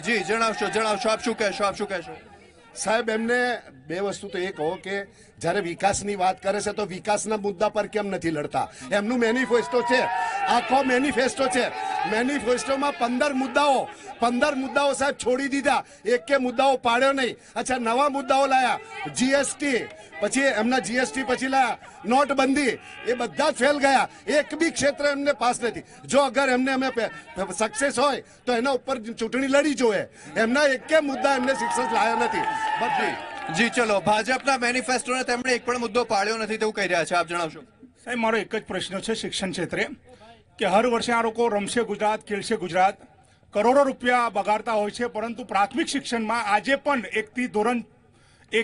જી જણાવશો આપ શું કહેશો? સાહેબ એમને બે વસ્તુ તો એ કહો કે જ્યારે વિકાસની વાત કરે છે તો વિકાસના મુદ્દા પર કેમ નથી લડતા? એમનું મેનિફેસ્ટો છે, આખો મેનિફેસ્ટો છે. મેનિફેસ્ટોમાં 15 મુદ્દાઓ સાહેબ છોડી દીધા, એક મુદ્દાઓ પાડ્યો નહીં. અચ્છા, નવા મુદ્દાઓ લાયા, જીએસટી, પછી એમના જીએસટી પછી લાયા નોટબંધી, એ બધા જ ફેલ ગયા. એક બી ક્ષેત્ર એમને પાસ નથી. જો અગર એમને અમે સક્સેસ હોય તો એના ઉપર ચૂંટણી લડી જોઈએ. એમના એક મુદ્દા એમને સક્સેસ લાયા નથી. જી ચલો, ભાજપના મેનિફેસ્ટોને તેમણે એક પણ મુદ્દો પાડ્યો નથી તેવું કહી રહ્યા છે, આપ જણાવશો. સાહેબ મારો એક જ પ્રશ્ન છે શિક્ષણ ક્ષેત્રે કે હર વર્ષે આ લોકો રમશે ગુજરાત, ખેલશે ગુજરાત, કરોડો રૂપિયા બગાડતા હોય છે, પરંતુ પ્રાથમિક શિક્ષણમાં આજે પણ 1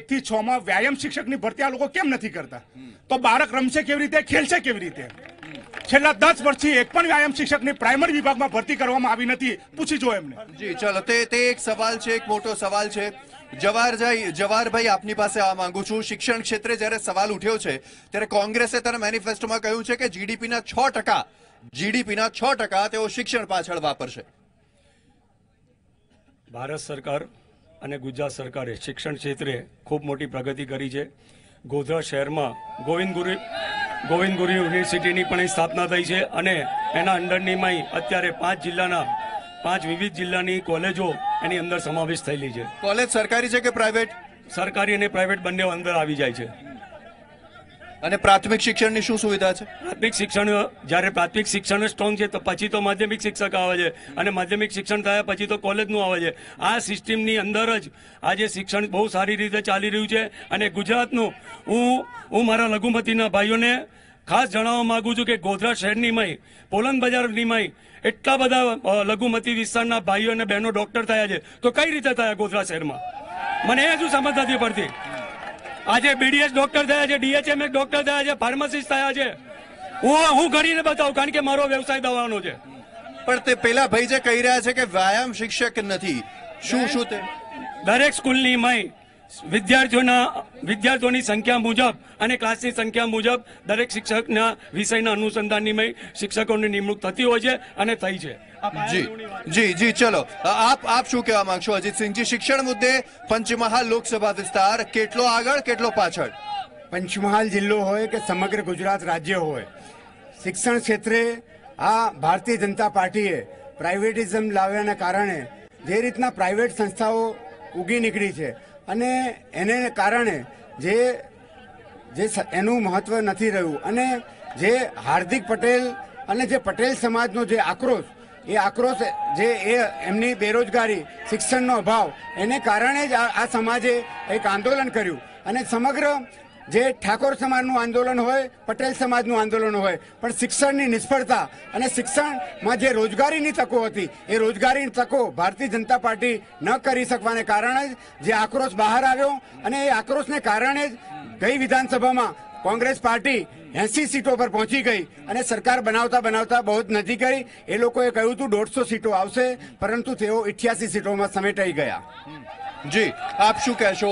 થી 6 માં વ્યાયામ શિક્ષકની ભરતી આ લોકો કેમ નથી કરતા? તો બાળક રમશે કેવી રીતે, ખેલશે કેવી રીતે? છેલ્લા 10 વર્ષથી એક પણ વ્યાયામ શિક્ષકની પ્રાઇમરી વિભાગમાં ભરતી કરવામાં આવી નથી. પૂછી જો એમને. જી ચલો, તે એક સવાલ છે, એક મોટો સવાલ છે. જવાહરભાઈ આપની પાસે આવવા માંગુ છું. શિક્ષણ ક્ષેત્રે જ્યારે સવાલ ઉઠ્યો છે ત્યારે કોંગ્રેસે તેના મેનિફેસ્ટોમાં કહ્યું છે કે જીડીપીના 6% તેઓ શિક્ષણ પાછળ વાપરશે. ભારત સરકાર અને ગુજરાત સરકારે શિક્ષણ ક્ષેત્રે ખૂબ મોટી પ્રગતિ કરી છે. ગોધરા શહેરમાં ગોવિંદ ગુરુ યુનિવર્સિટીની પણ સ્થાપના થઈ છે અને એના અંડરનીમાં અત્યારે 5 વિવિધ જિલ્લાની કોલેજો એની અંદર સમાવેશ થયેલી છે. કોલેજ સરકારી છે કે પ્રાઇવેટ? સરકારી અને પ્રાઇવેટ બંને અંદર આવી જાય છે. અને પ્રાથમિક શિક્ષણની શું સુવિધા છે? જ્યારે પ્રાથમિક શિક્ષણ સ્ટ્રોંગ છે તો પછી તો માધ્યમિક શિક્ષક આવે છે અને માધ્યમિક શિક્ષણ થયા પછી તો કોલેજનું આવે છે. આ સિસ્ટમની અંદર જ આજે શિક્ષણ બહુ સારી રીતે ચાલી રહ્યું છે. અને ગુજરાતનું હું મારા લઘુમતીના ભાઈઓને ખાસ જણાવવા માંગુ છું કે ગોધરા શહેરની પોલન બજારની એટલા બધા લઘુમતી વિસ્તારના ભાઈઓ અને બહેનો ડોક્ટર થયા છે, તો કઈ રીતે થયા ગોધરા શહેરમાં? મને એ હજુ સમજ નથી પડતી. આજે બીડીએસ ડોક્ટર થયા છે, ડીએચએમએસ ડોક્ટર થયા છે, ફાર્માસિસ્ટ થયા છે. હું કરીને બતાવું, કારણ કે મારો વ્યવસાય દવાનો છે. પણ તે પેલા ભાઈ જે કહી રહ્યા છે કે વ્યાયામ શિક્ષક નથી, શું તે દરેક સ્કૂલની વિદ્યાર્થીઓની સંખ્યા મુજબ અને ક્લાસની સંખ્યા મુજબ દરેક શિક્ષકના વિષયના અનુસંધાનની શિક્ષકોની નિમણૂક થતી હોય છે અને થઈ છે. જી ચલો, આપ શું કહેવા માંગશો અજીતસિંહજી? શિક્ષણ મુદ્દે પંચમહાલ લોકસભા વિસ્તાર કેટલો આગળ, કેટલો પાછળ? પંચમહાલ જિલ્લો હોય કે સમગ્ર ગુજરાત રાજ્ય હોય, શિક્ષણ ક્ષેત્રે આ ભારતીય જનતા પાર્ટીએ પ્રાઇવેટિઝમ લાવ્યાના કારણે જે રીતના પ્રાઇવેટ સંસ્થાઓ ઉગી નીકળી છે અને એને કારણે જે એનું મહત્વ નથી રહ્યું અને જે હાર્દિક પટેલ અને જે પટેલ સમાજનો જે આક્રોશ જે એમની બેરોજગારી, શિક્ષણનો અભાવ, એને કારણે જ આ સમાજે એક આંદોલન કર્યું. અને સમગ્ર જે ઠાકોર સમાજનું આંદોલન હોય, પટેલ સમાજનું આંદોલન હોય, પણ શિક્ષણની નિષ્ફળતા અને શિક્ષણમાં જે રોજગારીની તકો હતી એ રોજગારીની તકો ભારતીય જનતા પાર્ટી ન કરી શકવાને કારણે જ જે આક્રોશ બહાર આવ્યો. અને એ આક્રોશને કારણે જ ગઈ વિધાનસભામાં કોંગ્રેસ પાર્ટી 80 સીટો પર પહોંચી ગઈ અને સરકાર બનાવતા બહુ જ નજીક ગઈ. એ લોકોએ કહ્યું હતું 150 સીટો આવશે, પરંતુ તેઓ 88 સીટોમાં સમેટાઈ ગયા. જી, આપ શું કહેશો?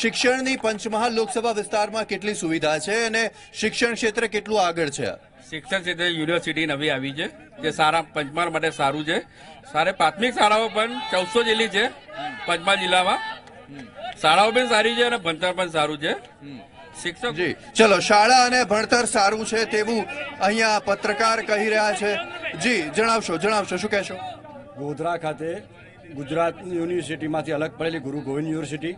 શિક્ષણની પંચમહાલ લોકસભા વિસ્તારમાં કેટલી સુવિધા છે અને શિક્ષણ ક્ષેત્રે કેટલું આગળ છે? શિક્ષણ ક્ષેત્રે યુનિવર્સિટી નવી આવી છે જે સારા પંચમહાલ માટે સારું છે. પ્રાથમિક શાળાઓ પણ 1400 જેટલી છે પંચમહાલ જિલ્લામાં. શાળાઓ પણ સારી છે અને ભણતર પણ સારું છે. જી ચલો, શાળા અને ભણતર સારું છે તેવું અહીંયા પત્રકાર કહી રહ્યા છે. જી જણાવશો, શું કહેશો? ગોધરા ખાતે ગુજરાત યુનિવર્સિટીમાંથી અલગ પડેલી ગુરુ ગોવિંદ યુનિવર્સિટી,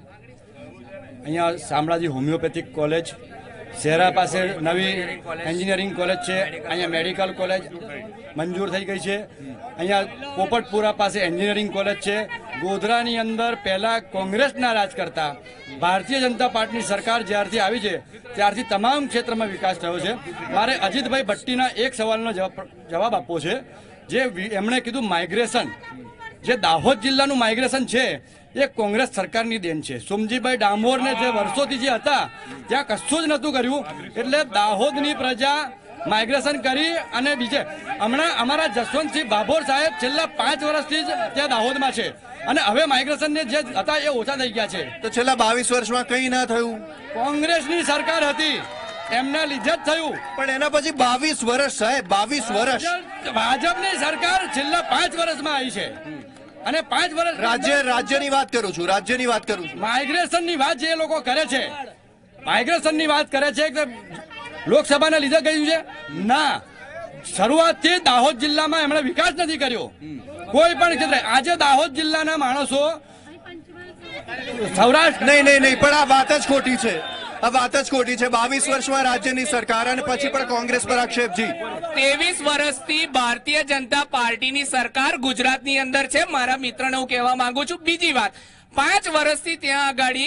અહીંયા શામળાજી હોમિયોપેથિક કોલેજ, શહેરા પાસે નવી એન્જિનિયરિંગ કોલેજ છે, અહીંયા મેડિકલ કોલેજ મંજૂર થઈ ગઈ છે, અહીંયા પોપટપુરા પાસે એન્જિનિયરિંગ કોલેજ છે. ગોધરાની અંદર પહેલા કોંગ્રેસના રાજ કરતા ભારતીય જનતા પાર્ટીની સરકાર જ્યારથી આવી છે ત્યારથી તમામ ક્ષેત્રમાં વિકાસ થયો છે. મારે અજીતભાઈ ભટ્ટીના એક સવાલનો જવાબ આપવો છે. જે એમણે કીધું માઇગ્રેશન, જે દાહોદ જિલ્લાનું માઇગ્રેશન છે એ કોંગ્રેસ સરકારની દેન છે. સોમજીભાઈ ડામોરને જે વર્ષોથી જે હતા ત્યાં કશું જ નહોતું કર્યું, એટલે દાહોદની પ્રજા માઇગ્રેશન કરી. અને બીજે હમણાં અમારા જસવંતસિંહ ભાભોર સાહેબ છેલ્લા 5 વર્ષથી જ ત્યાં દાહોદમાં છે, અને હવે માઇગ્રેશન જે હતા એ ઓછા થઈ ગયા છે. તો છેલ્લા 22 વર્ષમાં કંઈ ના થયું. કોંગ્રેસની સરકાર હતી એમના લીધે જ થયું. પણ એના પછી 22 વર્ષ સાહેબ, 22 વર્ષ ભાજપની સરકાર છેલ્લા 5 વર્ષમાં આવી છે. અને 5 વર્ષ રાજ્યની વાત કરું છું, રાજ્યની વાત કરું છું. માઇગ્રેશનની વાત જે લોકો કરે છે, માઇગ્રેશનની વાત કરે છે કે લોકસભાને લીધે કહ્યું છે, ના, શરૂઆતથી દાહોદ જિલ્લામાં એમણે વિકાસ નથી કર્યો કોઈ પણ ક્ષેત્રે. આજે દાહોદ જિલ્લાના માણસો સૌરાષ્ટ્ર નહીં, પણ આ વાત જ ખોટી છે. આ વાત જ ખોટી છે. 22 વર્ષમાં રાજ્યની સરકાર અને પછી પણ કોંગ્રેસ પર આક્ષેપજી. 23 વર્ષથી ભારતીય જનતા પાર્ટીની સરકાર ગુજરાતની અંદર છે. મારા મિત્રને હું કહેવા માંગુ છું. બીજી વાત, 5 વર્ષથી ત્યાં આગળ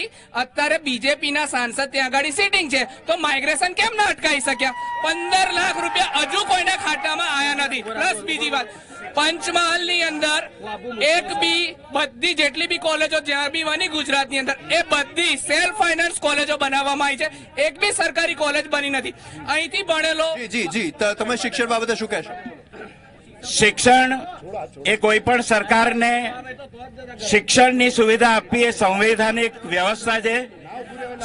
અત્યારે બીજેપીના સાંસદ ત્યાં આગળ સિટિંગ છે, તો માઇગ્રેશન કેમ ના અટકાવી શક્યા? 15 લાખ રૂપિયા હજુ કોઈના ખાતામાં આયા નથી. પ્લસ બીજી વાત, પંચમહાલની અંદર એક બી બધી જેટલી બી કોલેજો જ્યાં બી બની ગુજરાતની અંદર એ બધી સેલ્ફ ફાઇનાન્સ કોલેજો બનાવવામાં આવી છે. એક બી સરકારી કોલેજ બની નથી. અહીંથી ભણેલો જી તમે શિક્ષણ બાબતે શું કહેશો? શિક્ષણ એ કોઈ પણ સરકારને શિક્ષણની સુવિધા આપવી એ સંવૈધાનિક વ્યવસ્થા છે.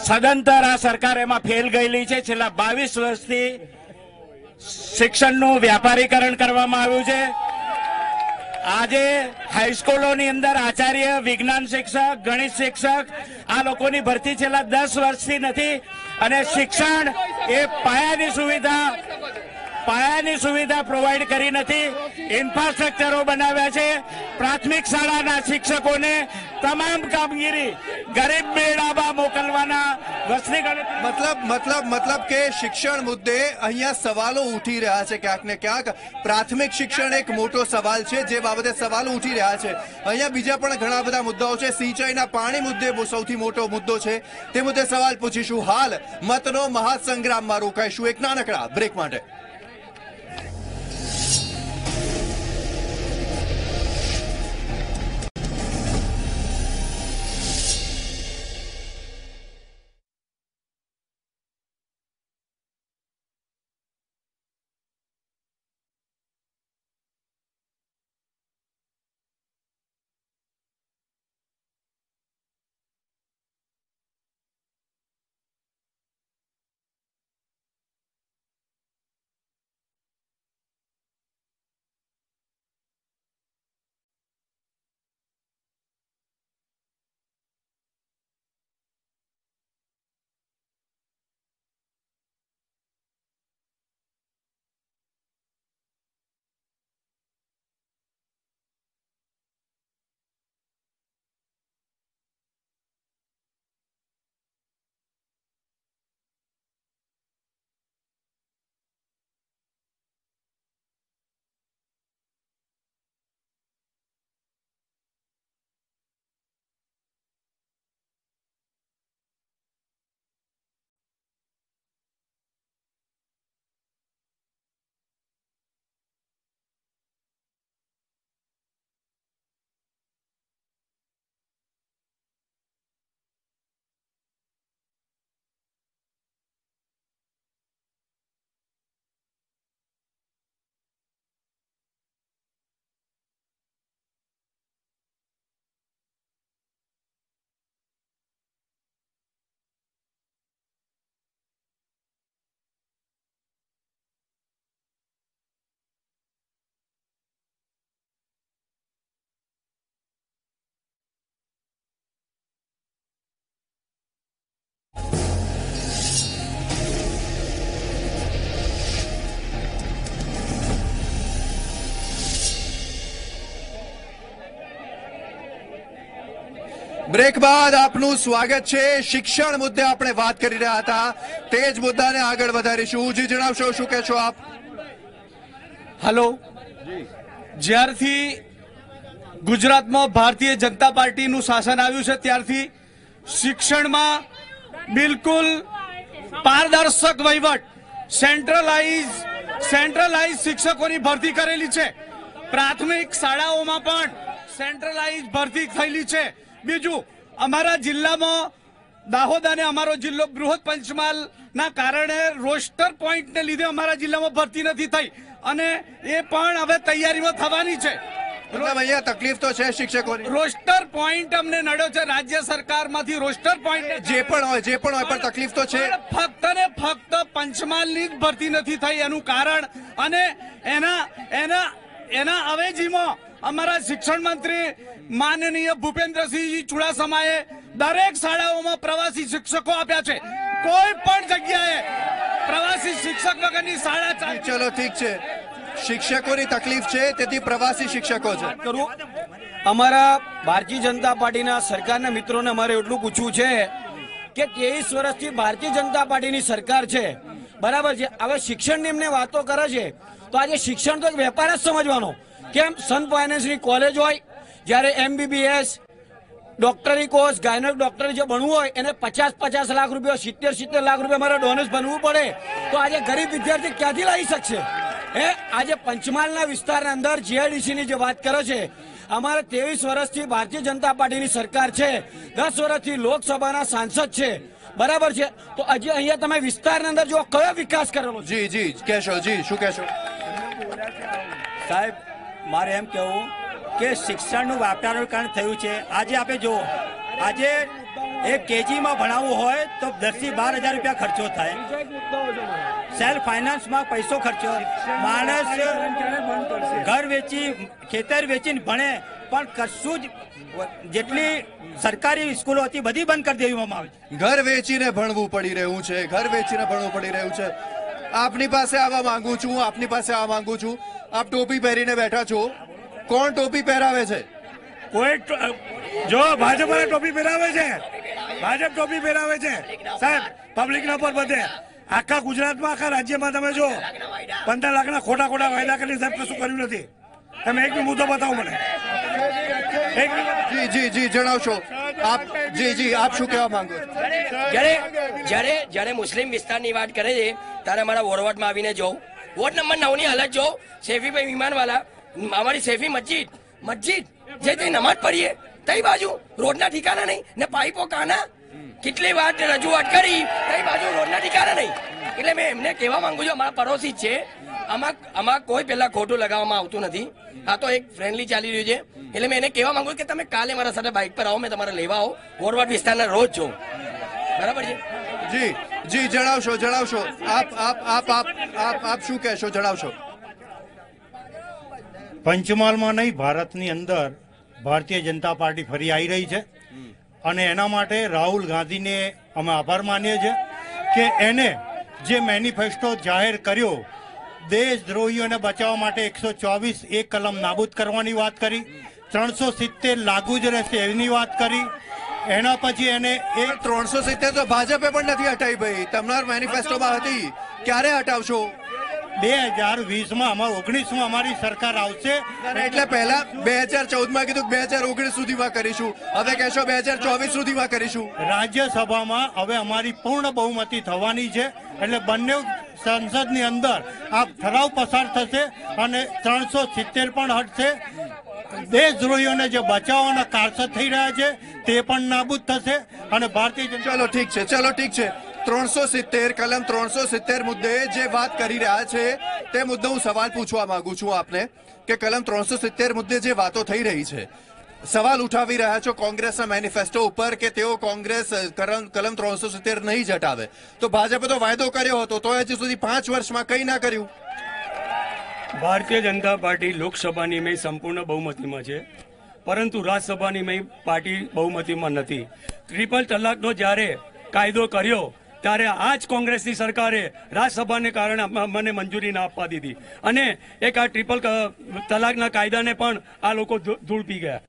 સદંતર આ સરકાર એમાં ફેલ ગયેલી છે. છેલ્લા 22 વર્ષથી શિક્ષણનું વ્યાપારીકરણ કરવામાં આવ્યું છે. આજે હાઈસ્કૂલોની અંદર આચાર્ય, વિજ્ઞાન શિક્ષક, ગણિત શિક્ષક આ લોકોની ભરતી છેલ્લા 10 વર્ષથી નથી. અને શિક્ષણ એ પાયાની સુવિધા પ્રોવાઈડ કરી નથી. ઇન્ફ્રાસ્ટ્રક્ચરો બનાવ્યા છે. પ્રાથમિક શાળાના શિક્ષકોને તમામ કામગીરી ગરીબ મેળામાં મોકલવાના વસ્તી મતલબ કે શિક્ષણ મુદ્દે અહીંયા સવાલો ઉઠી રહ્યા છે. ક્યાંક ને ક્યાંક પ્રાથમિક શિક્ષણ એક મોટો સવાલ છે, જે બાબતે સવાલો ઉઠી રહ્યા છે. અહીંયા બીજા પણ ઘણા બધા મુદ્દાઓ છે. સિંચાઈના પાણી મુદ્દે સૌથી મોટો મુદ્દો છે, તે મુદ્દે સવાલ પૂછીશું. હાલ મતનો મહાસંગ્રામમાં રોકાઈશું એક નાનકડા બ્રેક માટે. બ્રેક બાદ આપનું સ્વાગત છે। શિક્ષણ મુદ્દે આપણે વાત કરી રહ્યા હતા, તે જ મુદ્દાને આગળ વધારીશું। જી જણાવશો, શું કહેશો આપ? હેલો, જ્યારથી ગુજરાતમાં ભારતીય જનતા પાર્ટીનું શાસન આવ્યું છે ત્યારથી શિક્ષણમાં બિલકુલ પારદર્શક વહીવટ, સેન્ટ્રલાઇઝ શિક્ષકોની ભરતી કરેલી છે। પ્રાથમિક શાળાઓમાં પણ સેન્ટ્રલાઇઝ ભરતી થયેલી છે। બીજું, અમારા જિલ્લામાં દાહોદ અને અમારો જિલ્લો બૃહદ પંચમહાલના કારણે રોસ્ટર પોઈન્ટને લીધે અમારા જિલ્લામાં ભરતી નથી થઈ અને એ પણ હવે તૈયારીમાં થવાની છે। અહીંયા તકલીફ તો છે શિક્ષકોની। રોસ્ટર પોઈન્ટ અમને નડ્યો છે રાજ્ય સરકારમાંથી, રોસ્ટર પોઈન્ટ જે પણ હોય પણ તકલીફ તો છે। ફક્ત ને ફક્ત પંચમહાલની જ ભરતી નથી થઈ એનું કારણ, અને એના અવેજીમાં અમારા શિક્ષણ મંત્રી માનનીય ભૂપેન્દ્રસિંહ ચુડાસમાએ દરેક શાળાઓમાં પ્રવાસી શિક્ષકો આપ્યા છે। કોઈ પણ જગ્યાએ પ્રવાસી શિક્ષક વગરની શાળા ચલો ઠીક છે, શિક્ષકોની તકલીફ છે તેથી પ્રવાસી શિક્ષકો છે। અમારા ભારતીય જનતા પાર્ટીના સરકારના મિત્રોને અમારે એટલું પૂછવું છે કે 23 વર્ષથી ભારતીય જનતા પાર્ટીની સરકાર છે, બરાબર છે। હવે શિક્ષણની એમને વાતો કરે છે તો આજે શિક્ષણ તો એક વેપાર જ સમજવાનો। કેમ સન ફાઇનાન્સની કોલેજ હોય, જ્યારે MBBS ડોક્ટરી કોર્સ, ગાયનેક ડોક્ટરી જે ભણવું હોય એને 50 લાખ રૂપિયા, 70 લાખ રૂપિયા અમારે ડોનેશ ભરવું પડે, તો આજે ગરીબ વિદ્યાર્થી ક્યાંથી લાવી શકશે? આજે પંચમહાલના વિસ્તારના અંદર GIDC ની જે વાત કરે છે, અમારે 23 વર્ષથી ભારતીય જનતા પાર્ટીની સરકાર છે, 10 વર્ષથી લોકસભાના સાંસદ છે, બરાબર છે। તો હજી અહીંયા તમે વિસ્તારના અંદર જો કયો વિકાસ કરેલો? જી કહેશો, જી શું કહેશો? સાહેબ, મારે એમ કહેવું કે શિક્ષણનું વ્યાપારીકરણ થયું છે। આજે આપણે જુઓ, આજે એક કેજીમાં ભણાવવું હોય તો 10 થી 12 હજાર રૂપિયા ખર્ચો થાય। સેલ્ફ ફાઇનાન્સમાં પૈસો ખર્ચો, માણસ ઘર વેચી, ખેતર વેચીને ભણે, પણ કશું જ જેટલી સરકારી સ્કૂલો હતી બધી બંધ કરી દેવામાં આવે છે। ઘર વેચીને ભણવું પડી રહ્યું છે, ઘર વેચીને ભણવું પડી રહ્યું છે। આપની પાસે આવવા માંગુ છું, આપ ટોપી પહેરીને બેઠા છો, કોણ ટોપી પહેરાવે છે? કોઈ જો ભાજપ વાળા ટોપી પહેરાવે છે, ભાજપ ટોપી પહેરાવે છે સાહેબ, પબ્લિકના પર બધે આખા ગુજરાતમાં, આખા રાજ્યમાં તમે જો 15 લાખના ખોટા વાયદા કરી સાહેબ કશું કર્યું નથી। તમે એક મુદ્દો બતાવો મને। જી જણાવશો આપ। જી આપ શું કહેવા માંગો છો? જ્યારે મુસ્લિમ વિસ્તારની વાત કરે છે ત્યારે મારા વોર્ડમાં આવીને જોઉં, વોર્ડ નંબર 9 ની હાલત જો, શેફીભાઈ વિમાનવાલા, અમારી શેફી મસ્જિદ જે નમાજ પડીએ તઈ બાજુ રોડના ઠિકાના નહીં ને પાઇપો કાના, કેટલી વાર રજૂઆત કરી, તઈ બાજુ રોડના ઠિકાના નહીં। એટલે મેં એમને કહેવા માંગુ છું, અમારા પડોશી જ છે, આમાં કોઈ પેલા ખોટું લગાવવામાં આવતું નથી, આ તો એક ફ્રેન્ડલી ચાલી રહ્યું છે। એટલે મેં એને કહેવા માંગુ કે તમે કાલે મારા સાથે બાઇક પર આવો, મેં તમારે લેવા આવો, વોરવાડ વિસ્તારના રોજ જો, બરાબર છે? જી જણાવશો આપ શું કહેશો, જણાવશો? પંચમહાલમાં નહીં, ભારતની અંદર ભારતીય જનતા પાર્ટી ફરી આવી રહી છે અને એના માટે રાહુલ ગાંધીને અમે આભાર માનીએ છીએ કે એને જે મેનિફેસ્ટો જાહેર કર્યો, દેશદ્રોહીઓને બચાવવા માટે 124 કલમ નાબૂદ કરવાની વાત કરી, 370 લાગુ જ રહેશે એની વાત કરી। એના પછી એને 370 તો ભાજપે પણ નથી હટાવી ભાઈ, તમારા મેનિફેસ્ટોમાં હતી, ક્યારે હટાવશો? 2020માં, અમારું 19માં અમારી સરકાર આવશે, એટલે પહેલા 2014માં કીધું 2019 સુધીમાં કરીશું, હવે કહેશો 2024 સુધીમાં કરીશું। રાજ્યસભામાં હવે અમારી પૂર્ણ બહુમતી થવાની છે, એટલે બંને સંસદની અંદર આ ઠરાવ પસાર થશે અને 370 પણ હટશે। દેશદ્રોહીઓને જે બચાવવાના કારસદ થઈ રહ્યા છે તે પણ નાબૂદ થશે અને ભારતીય ચલો ઠીક છે 370 કલમ 370 મુદ્દે જે વાત કરી રહ્યા છે તે મુદ્દે હું સવાલ પૂછવા માંગુ છું આપને કે કલમ 370 મુદ્દે જે વાતો થઈ રહી છે, સવાલ ઉઠાવી રહ્યા છો કોંગ્રેસના મેનિફેસ્ટો ઉપર કે તેઓ કોંગ્રેસ કલમ 370 નહીં જ હટાવે, તો ભાજપે તો વાયદો કર્યો હતો, તો હજી સુધી 5 વર્ષમાં કંઈ ના કર્યું। ભારતીય જનતા પાર્ટી લોકસભાની મેં સંપૂર્ણ બહુમતીમાં છે, પરંતુ રાજ્યસભાની મેં પાર્ટી બહુમતીમાં નથી। ટ્રિપલ તલાકનો જ્યારે કાયદો કર્યો ત્યારે આ જ કોંગ્રેસની સરકારે રાજ્યસભાને કારણે મને મંજૂરી ના આપવા દીધી અને એક આ ટ્રિપલ તલાકના કાયદાને પણ આ લોકો ધૂળ પી ગયા।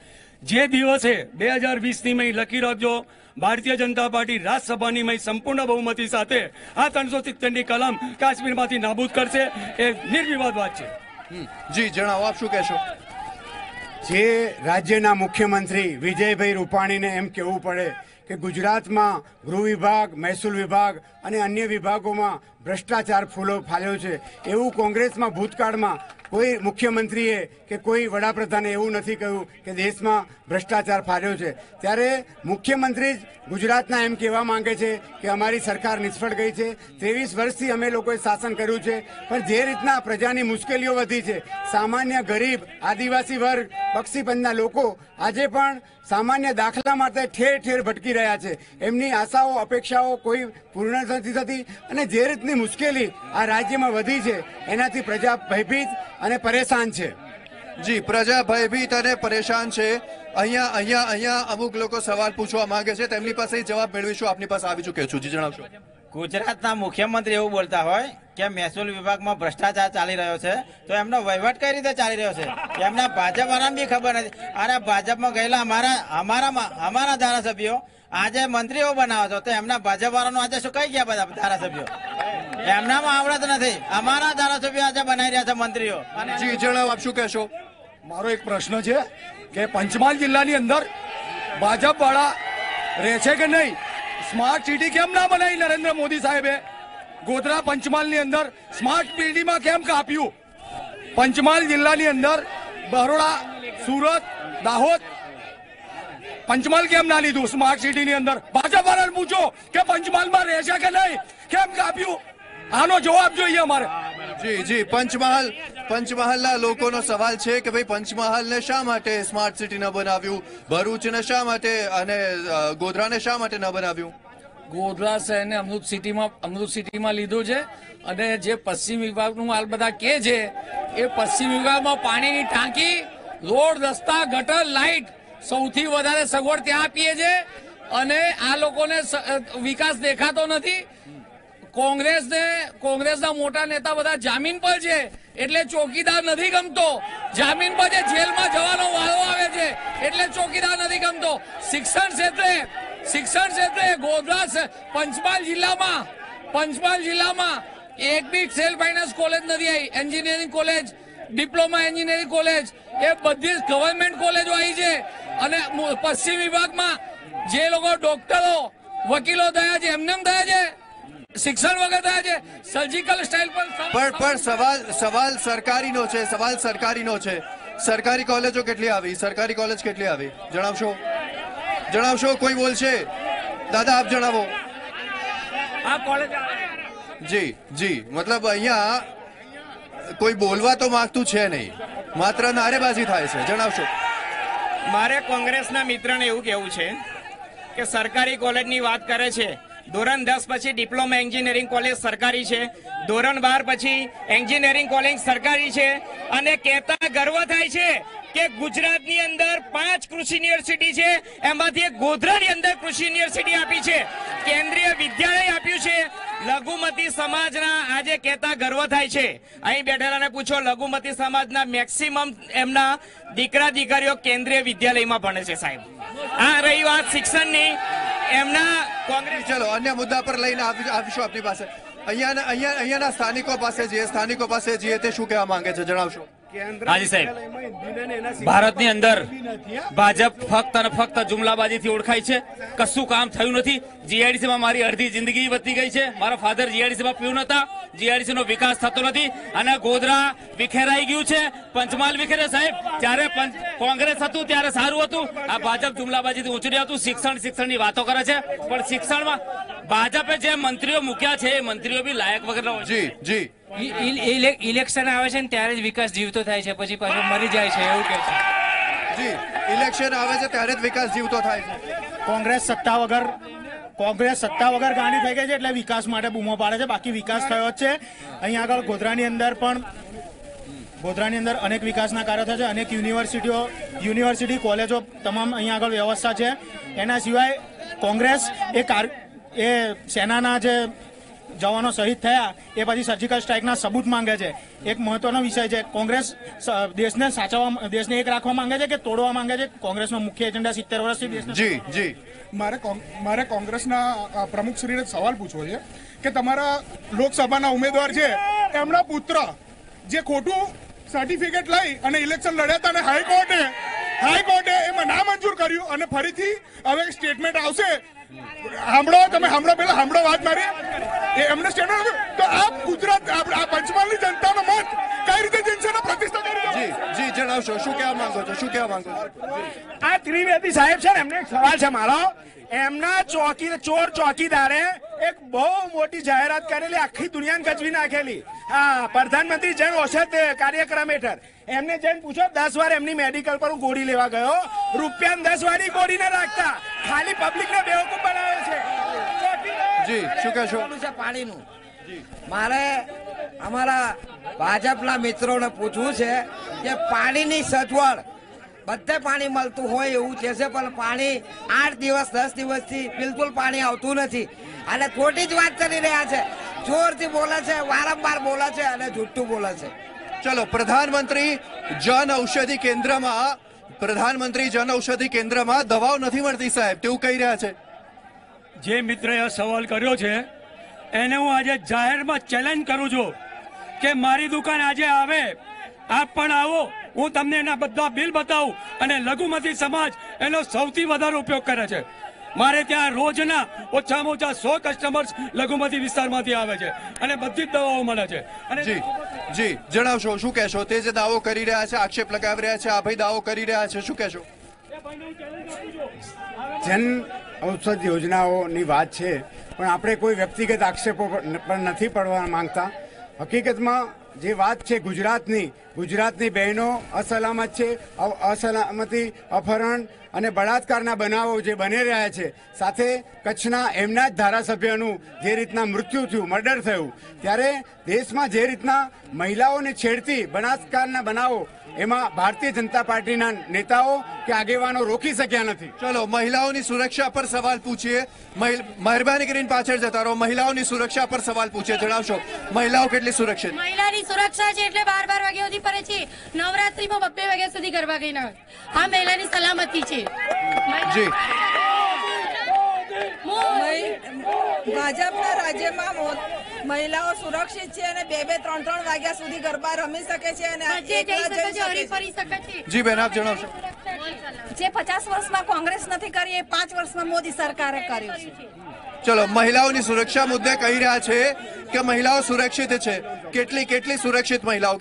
જે દિવસે 2020ની મય લખી રાખજો, ભારતીય જનતા પાર્ટી રાજ્યસભાની મય સંપૂર્ણ બહુમતી સાથે આ 370ની કલમ કાશ્મીરમાંથી નાબૂદ કરશે, એ નિર્વિવાદ વાત છે. જી જણાવો, આપ શું કહેશો? જે રાજ્યના મુખ્યમંત્રી વિજયભાઈ રૂપાણીને એમ કહેવું પડે કે ગુજરાતમાં ગૃહ વિભાગ, મહેસૂલ વિભાગ અને અન્ય વિભાગોમાં ભ્રષ્ટાચાર ફૂલો ફાલ્યો છે, એવું કોંગ્રેસમાં ભૂતકાળમાં કોઈ મુખ્યમંત્રીએ કે કોઈ વડાપ્રધાને એવું નથી કહ્યું કે દેશમાં ભ્રષ્ટાચાર ફાલ્યો છે. ત્યારે મુખ્યમંત્રી જ ગુજરાતના એમ કહેવા માંગે છે કે અમારી સરકાર નિષ્ફળ ગઈ છે. 23 વર્ષથી અમે લોકોએ શાસન કર્યું છે, પણ જે રીતના પ્રજાની મુશ્કેલીઓ વધી છે, સામાન્ય ગરીબ, આદિવાસી વર્ગ, બક્ષીપંથના લોકો આજે પણ સામાન્ય દાખલા માટે ઠેર ઠેર ભટકી રહ્યા છે. એમની આશાઓ, અપેક્ષાઓ કોઈ પૂર્ણ નથી થતી અને જે રીતની મુશ્કેલી આ રાજ્યમાં વધી છે એનાથી પ્રજા ભયભીત અને પરેશાન છે. જી, પ્રજા ભયભીત અને પરેશાન છે. અહીંયા અમુક લોકો સવાલ પૂછવા માંગે છે, તેમની પાસે જવાબ મેળવીશું. આપની પાસે આવી ચૂક્યો છું. જી જણાવશો. ગુજરાતના મુખ્યમંત્રી એવું બોલતા હોય કે મહેસૂલ વિભાગમાં ભ્રષ્ટાચાર ચાલી રહ્યો છે, તો એમનો વહીવટ કઈ રીતે ચાલી રહ્યો છે એમના ભાજપ વાળાને બી ખબર નથી. અરે ભાજપમાં ગયેલા અમારા ધારાસભ્યો આજે મંત્રીઓ બનાવો છો, તો એમના ભાજપ વાળાનું આજે શું કઈ ગયા બધા ધારાસભ્યો? એમનામાં આવડત નથી. અમારા ધારાસભ્યો આજે બનાવી રહ્યા છે મંત્રીઓ. જી જણાવો, આપ શું કહેશો? મારો એક પ્રશ્ન છે કે પંચમહાલ જિલ્લાની અંદર ભાજપ વાળા રહે છે કે નહીં? સ્માર્ટ સિટી કેમ ના બનાવી નરેન્દ્ર મોદી સાહેબે? ગોધરા પંચમહાલની અંદર સ્માર્ટ સિટીમાં કેમ કાપ્યું? પંચમહાલ જિલ્લાની અંદર બરોડા, સુરત, દાહોદ, પંચમહાલ કેમ ના લીધું સ્માર્ટ સિટીની અંદર? ભાજપ વાળાને પૂછો કે પંચમહાલમાં રહેશે કે નહીં, કેમ કાપ્યું? આનો જવાબ જોઈએ અમારે. જી પંચમહાલના લોકોનો સવાલ છે કે ભાઈ પંચમહાલને શા માટે સ્માર્ટ સિટી ન બનાવ્યું, ભરૂચને શા માટે અને ગોધરાને શા માટે ન બનાવ્યું? ગોધરા શહેરને અમૃત સિટીમાં લીધું છે અને જે પશ્ચિમ વિભાગનું હાલ બધા કે છે એ પશ્ચિમ વિભાગમાં પાણીની ટાંકી, રોડ, રસ્તા, ગટર, લાઇટ સૌથી વધારે સગવડ ત્યાં આપીએ છે અને આ લોકોને વિકાસ દેખાતો નથી. કોંગ્રેસના મોટા નેતા બધા જામીન પર છે એટલે ચોકીદાર નથી ગમતો. જામીન પર જે જેલમાં જવાનો વારો આવે છે એટલે ચોકીદાર નથી ગમતો. શિક્ષણ ક્ષેત્રે ગોધરા પંચમહાલ જિલ્લામાં એક બી સેલ્ફ ફાઇનાન્સ કોલેજ નથી આવી. Engineering college, diploma engineering college, એ બધી ગવર્મેન્ટ કોલેજો આવી છે અને પશ્ચિમ વિભાગમાં જે લોકો ડોક્ટરો, વકીલો થયા છે એમને થયા છે, શિક્ષણ વગર થયા છે. સર્જિકલ સ્ટાઇલ પણ સવાલ સરકારીનો છે. સરકારી કોલેજો કેટલી આવી? સરકારી કોલેજ કેટલી આવી? જણાવશો? કોઈ બોલશે? દાદા આપ જણાવો. આ કોલેજ જી મતલબ અહીંયા કોઈ બોલવા તો માંગતું છે નહીં, માત્ર નારેબાજી થાય છે. જણાવશો. મારે કોંગ્રેસના મિત્રને એવું કહેવું છે કે સરકારી કોલેજની વાત કરે છે. ધોરણ 10 પછી ડિપ્લોમા એન્જિનિયરિંગ કોલેજ સરકારી છે, ધોરણ 12 પછી એન્જિનિયરિંગ કોલેજ સરકારી છે અને કહેતા ગર્વ થાય છે કે ગુજરાતની અંદર 5 કૃષિ યુનિવર્સિટી છે, એમાંથી એક ગોધરાની અંદર કૃષિ યુનિવર્સિટી આપી છે, કેન્દ્રીય વિદ્યાલય આપ્યું છે. લઘુમતી સમાજના આજે કહેતા ગર્વ થાય છે. અહીં બેઠેલાને પૂછો, લઘુમતી સમાજના મેક્સિમમ એમના દીકરા દીકરીઓ કેન્દ્રીય વિદ્યાલયમાં ભણે છે સાહેબ. આ રહી વાત શિક્ષણની. એમના કોંગ્રેસ ચલો અન્ય મુદ્દા પર લઈને આવીશું આપની પાસે. અહીંયાના સ્થાનિકો પાસે જઈએ તે શું કહેવા માંગે છે? જણાવશો. હાજી સાહેબ, ભારતની અંદર ભાજપ ફક્ત અને ફક્ત જુમલાબાજીથી ઓળખાય છે. કશું કામ થયું નથી. જીઆઈડીસીમાં મારી અડધી જિંદગી વધતી ગઈ છે. મારા ફાધર જીઆઈડીસીમાં પીવું નતા. જીઆઈડીસી નો વિકાસ થતો નથી અને ગોધરા વિખેરાઈ ગયું છે. પંચમહાલ વિખેરે સાહેબ. જ્યારે કોંગ્રેસ હતું ત્યારે સારું હતું. આ ભાજપ જુમલાબાજીથી ઉછળી હતું. શિક્ષણની વાતો કરે છે, પણ શિક્ષણમાં ભાજપે જે મંત્રીઓ મૂક્યા છે એ મંત્રીઓ બી લાયક વગર હોય. જી ઇલેક્શન આવે છે ને ત્યારે જ વિકાસ જીવતો થાય છે, પછી પાછો મરી જાય છે એવું કે છે. જી, ઇલેક્શન આવે છે ત્યારે જ વિકાસ જીવતો થાય છે. કોંગ્રેસ સત્તા વગર ગાંડી થઈ ગઈ છે એટલે વિકાસ માટે બૂમો પાડે છે. બાકી વિકાસ થયો જ છે. અહીંયા આગળ ગોધરાની અંદર અનેક વિકાસના કાર્યો થયા છે. અનેક યુનિવર્સિટી કોલેજો તમામ અહીંયા આગળ વ્યવસ્થા છે. એના સિવાય કોંગ્રેસ એ સેનાના જે જવાનો શહીદ થયા એ પછી સર્જિકલ સ્ટ્રાઇકના સબૂત માંગે છે. એક મહત્વનો વિષય છે, કોંગ્રેસ દેશને સાચવવા, દેશને એક રાખવા માંગે છે કે તોડવા માંગે છે? કોંગ્રેસનો મુખ્ય એજન્ડા 70 વર્ષથી દેશને. જી મારે કોંગ્રેસના પ્રમુખશ્રીને સવાલ પૂછવો છે કે તમારા લોકસભાના ઉમેદવાર છે એમના પુત્ર જે ખોટું સર્ટિફિકેટ લઈ અને ઇલેક્શન લડ્યા હતા અને હાઈકોર્ટે એમાં ના મંજૂર કર્યું અને ફરીથી હવે સ્ટેટમેન્ટ આવશે. સાંભળો વાત મારી, એમને સ્ટેટમેન્ટ તો આ ગુજરાત આ પંચમહાલની જનતાનો મત કઈ રીતે જીતશે પ્રતિષ્ઠા કરી? જી જણાવશો, શું કહેવા માંગો છો? આ ત્રિવેદી સાહેબ છે ને, એમને એક સવાલ છે મારો. એમના ચોર ચોકીદારે એક બહુ મોટી જાહેરાત કરેલી, આખી દુનિયાને ગજવી નાખેલી. હા, પ્રધાનમંત્રી જન ઔષધ કાર્યક્રમ હેઠળ એમને જઈને પૂછો, 10 વાર એમની મેડિકલ પર હું ગોળી લેવા ગયો, રૂપિયા 10 વાળી ગોળી ના રાખતા, ખાલી પબ્લિક ને બેવકૂફ બનાવે છે. જી શું કહેશો? પાણીનું મારે અમારા ભાજપના મિત્રોને પૂછવું છે કે પાણીની સગવડ બધે પાણી મળતું હોય એવું છે, પણ પાણી 8 દિવસ 10 દિવસથી બિલકુલ પાણી આવતું નથી અને ખોટી જ વાત કરી રહ્યા છે. જોરથી બોલે છે, વારંવાર બોલે છે અને જુઠ્ઠું બોલે છે. ચલો, પ્રધાનમંત્રી જન ઔષધિ કેન્દ્રમાં દવાઓ નથી મળતી સાહેબ, તેવું કહી રહ્યા છે. જે મિત્રએ આ સવાલ કર્યો છે એને હું આજે જાહેરમાં ચેલેન્જ કરું છું કે મારી દુકાન આજે આવે, આપ પણ આવો, હું તમને એના બધા બિલ બતાવું. અને લઘુમતી સમાજ એનો સૌથી વધારે ઉપયોગ કરે છે. મારે ત્યાં રોજના ઓછામાં ઓછા 100 કસ્ટમર્સ લઘુમતી વિસ્તારમાંથી આવે છે અને બધી જ દવાઓ મળે છે. અને જી જણાવશો, શું કહેશો? તે જે દાવો કરી રહ્યા છે, આક્ષેપ લગાવી રહ્યા છે, આ ભાઈ દાવો કરી રહ્યા છે, શું કહેશો? જન ઔષધ યોજનાઓની વાત છે, પણ આપણે કોઈ વ્યક્તિગત આક્ષેપો પર નથી પડવા માંગતા. હકીકતમાં જે વાત છે ગુજરાતની બહેનો અસલામત છે, અસલામતી, અપહરણ અને બળાત્કારના બનાવો જે બની રહ્યા છે, સાથે કચ્છના એમના જ ધારાસભ્યનું જે રીતના મૃત્યુ થયું, મર્ડર થયું, ત્યારે દેશમાં જે રીતના મહિલાઓને છેડતી બળાત્કારના બનાવો, એમાં ભારતીય જનતા પાર્ટીના નેતાઓ કે આગેવાનો રોકી શક્યા નથી. ચલો, મહિલાઓની સુરક્ષા પર સવાલ પૂછીએ. મહેરબાની કરીને પાછળ જતા રહો. મહિલાઓની સુરક્ષા પર સવાલ પૂછીએ, જણાવશો મહિલાઓ કેટલી સુરક્ષિત? મહિલાની સુરક્ષા છે એટલે 12 વાગ્યા સુધી ફરે છે. નવરાત્રીમાં 2 વાગ્યા સુધી ગરબા ગઈ ના હોય. આ મહિલાની સલામતી છે. જી ભાજપના રાજ્યમાં મહિલાઓ સુરક્ષિત છે અને 2-3 વાગ્યા સુધી ગરબા રમી શકે છે અને જી બેન, આપ જણાવશો. જે 50 વર્ષમાં કોંગ્રેસ નથી કરી એ 5 વર્ષમાં મોદી સરકારે કર્યું છે. ચલો, મહિલાઓની સુરક્ષા મુદ્દે કહી રહ્યા છે કે મહિલાઓ સુરક્ષિત છે. કેટલી સુરક્ષિત મહિલાઓ?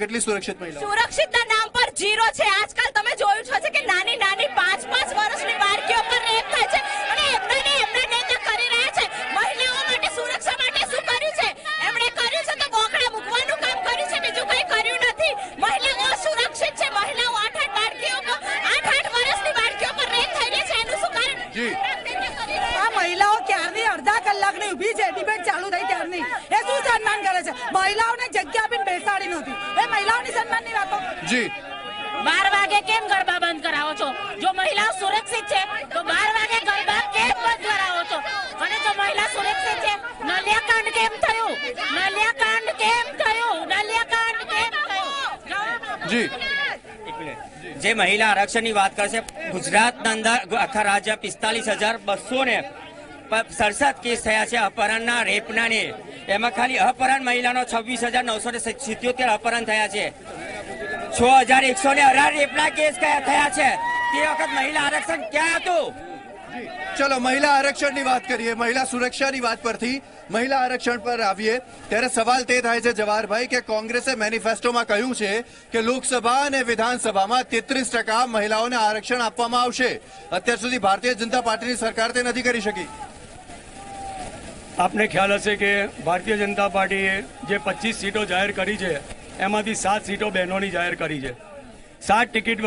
સુરક્ષિતના નામ પર 0 છે. આજકાલ તમે જોયું છે કે નાની 5 વર્ષની બાળકીઓ પર રેપ થાય છે અને એમના નેતા કરી રહ્યા છે. મહિલાઓ માટે સુરક્ષા માટે શું કર્યું છે? એમણે કર્યું છે તો બોકડા મૂકવાનું કામ કર્યું છે, બીજું કંઈ કર્યું નથી. મહિલાઓ સુરક્ષિત છે. મહિલાઓ 8 વર્ષની બાળકીઓ પર રેપ થઈ રહી છે, એનું શું કારણ? આ મહિલાઓ ક્યારની અડધા કલાકની ઊભી છે, ડિબેટ ચાલુ થઈ ત્યારની. એ શું સન્માન કરે છે? મહિલાઓને જગ્યા આપીને બેસાડી નથી. એ મહિલાઓની સન્માનની વાતો. જી 12 વાગે કેમ ગરબા બંધ કરાવો છો? જો મહિલાઓ સુરક્ષિત છે તો 12 વાગે ગરબા કેમ બંધ કરાવો છો? અને જો મહિલા સુરક્ષિત છે, નલિયાકાંડ કેમ થયું? જી જે મહિલા આરક્ષણની વાત કરશે, ગુજરાતના અંદર આખા રાજ્ય 45,267 કેસ થયા છે અપહરણના, રેપના ને. એમાં ખાલી અપહરણ મહિલાનો 26,977 અપહરણ થયા છે. 6,118 રેપના કેસ થયા છે. તે વખત મહિલા આરક્ષણ ક્યાં હતું? ચલો, મહિલા આરક્ષણની વાત કરીએ. મહિલા સુરક્ષાની વાત પરથી મહિલા આરક્ષણ પર આવીએ ત્યારે સવાલ તે થાય છે જવાહરભાઈ કે કોંગ્રેસે મેનિફેસ્ટોમાં કહ્યું છે કે લોકસભા અને વિધાનસભામાં 33% મહિલાઓને આરક્ષણ આપવામાં આવશે. અત્યાર સુધી ભારતીય જનતા પાર્ટીની સરકાર તે નથી કરી શકી. આપને ખ્યાલ હશે કે ભારતીય જનતા પાર્ટીએ જે 25 સીટો જાહેર કરી છે એમાંથી 7 સીટો બહેનોની જાહેર કરી છે. 7 ટિકિટ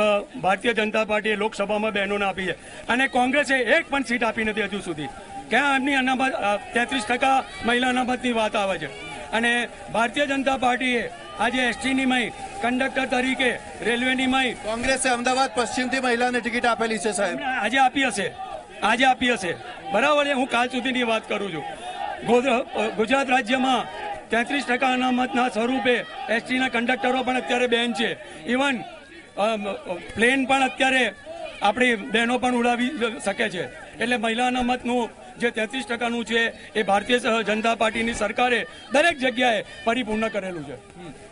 ભારતીય જનતા પાર્ટીએ લોકસભામાં બહેનોને આપી છે અને કોંગ્રેસે એક પણ સીટ આપી નથી હજુ સુધી. ક્યાં એમની અનામત 33% મહિલા અનામતની વાત આવે છે. અને ભારતીય જનતા પાર્ટીએ આજે એસટીની મય, કંડક્ટર તરીકે રેલવેની મય, કોંગ્રેસે અમદાવાદ પશ્ચિમથી મહિલાને ટિકિટ આપેલી છે સાહેબ. આજે આપી હશે બરાબર છે. હું કાલ સુધીની વાત કરું છું. ગુજરાત રાજ્યમાં 33% અનામતના સ્વરૂપે એસટીના કંડક્ટરો પણ અત્યારે બેન છે. ઇવન પ્લેન પણ અત્યારે આપણી બહેનો પણ ઉડાવી શકે છે. એટલે મહિલા અનામતનું જે 33%નું છે એ ભારતીય જનતા પાર્ટીની સરકારે દરેક જગ્યાએ પરિપૂર્ણ કરેલું છે.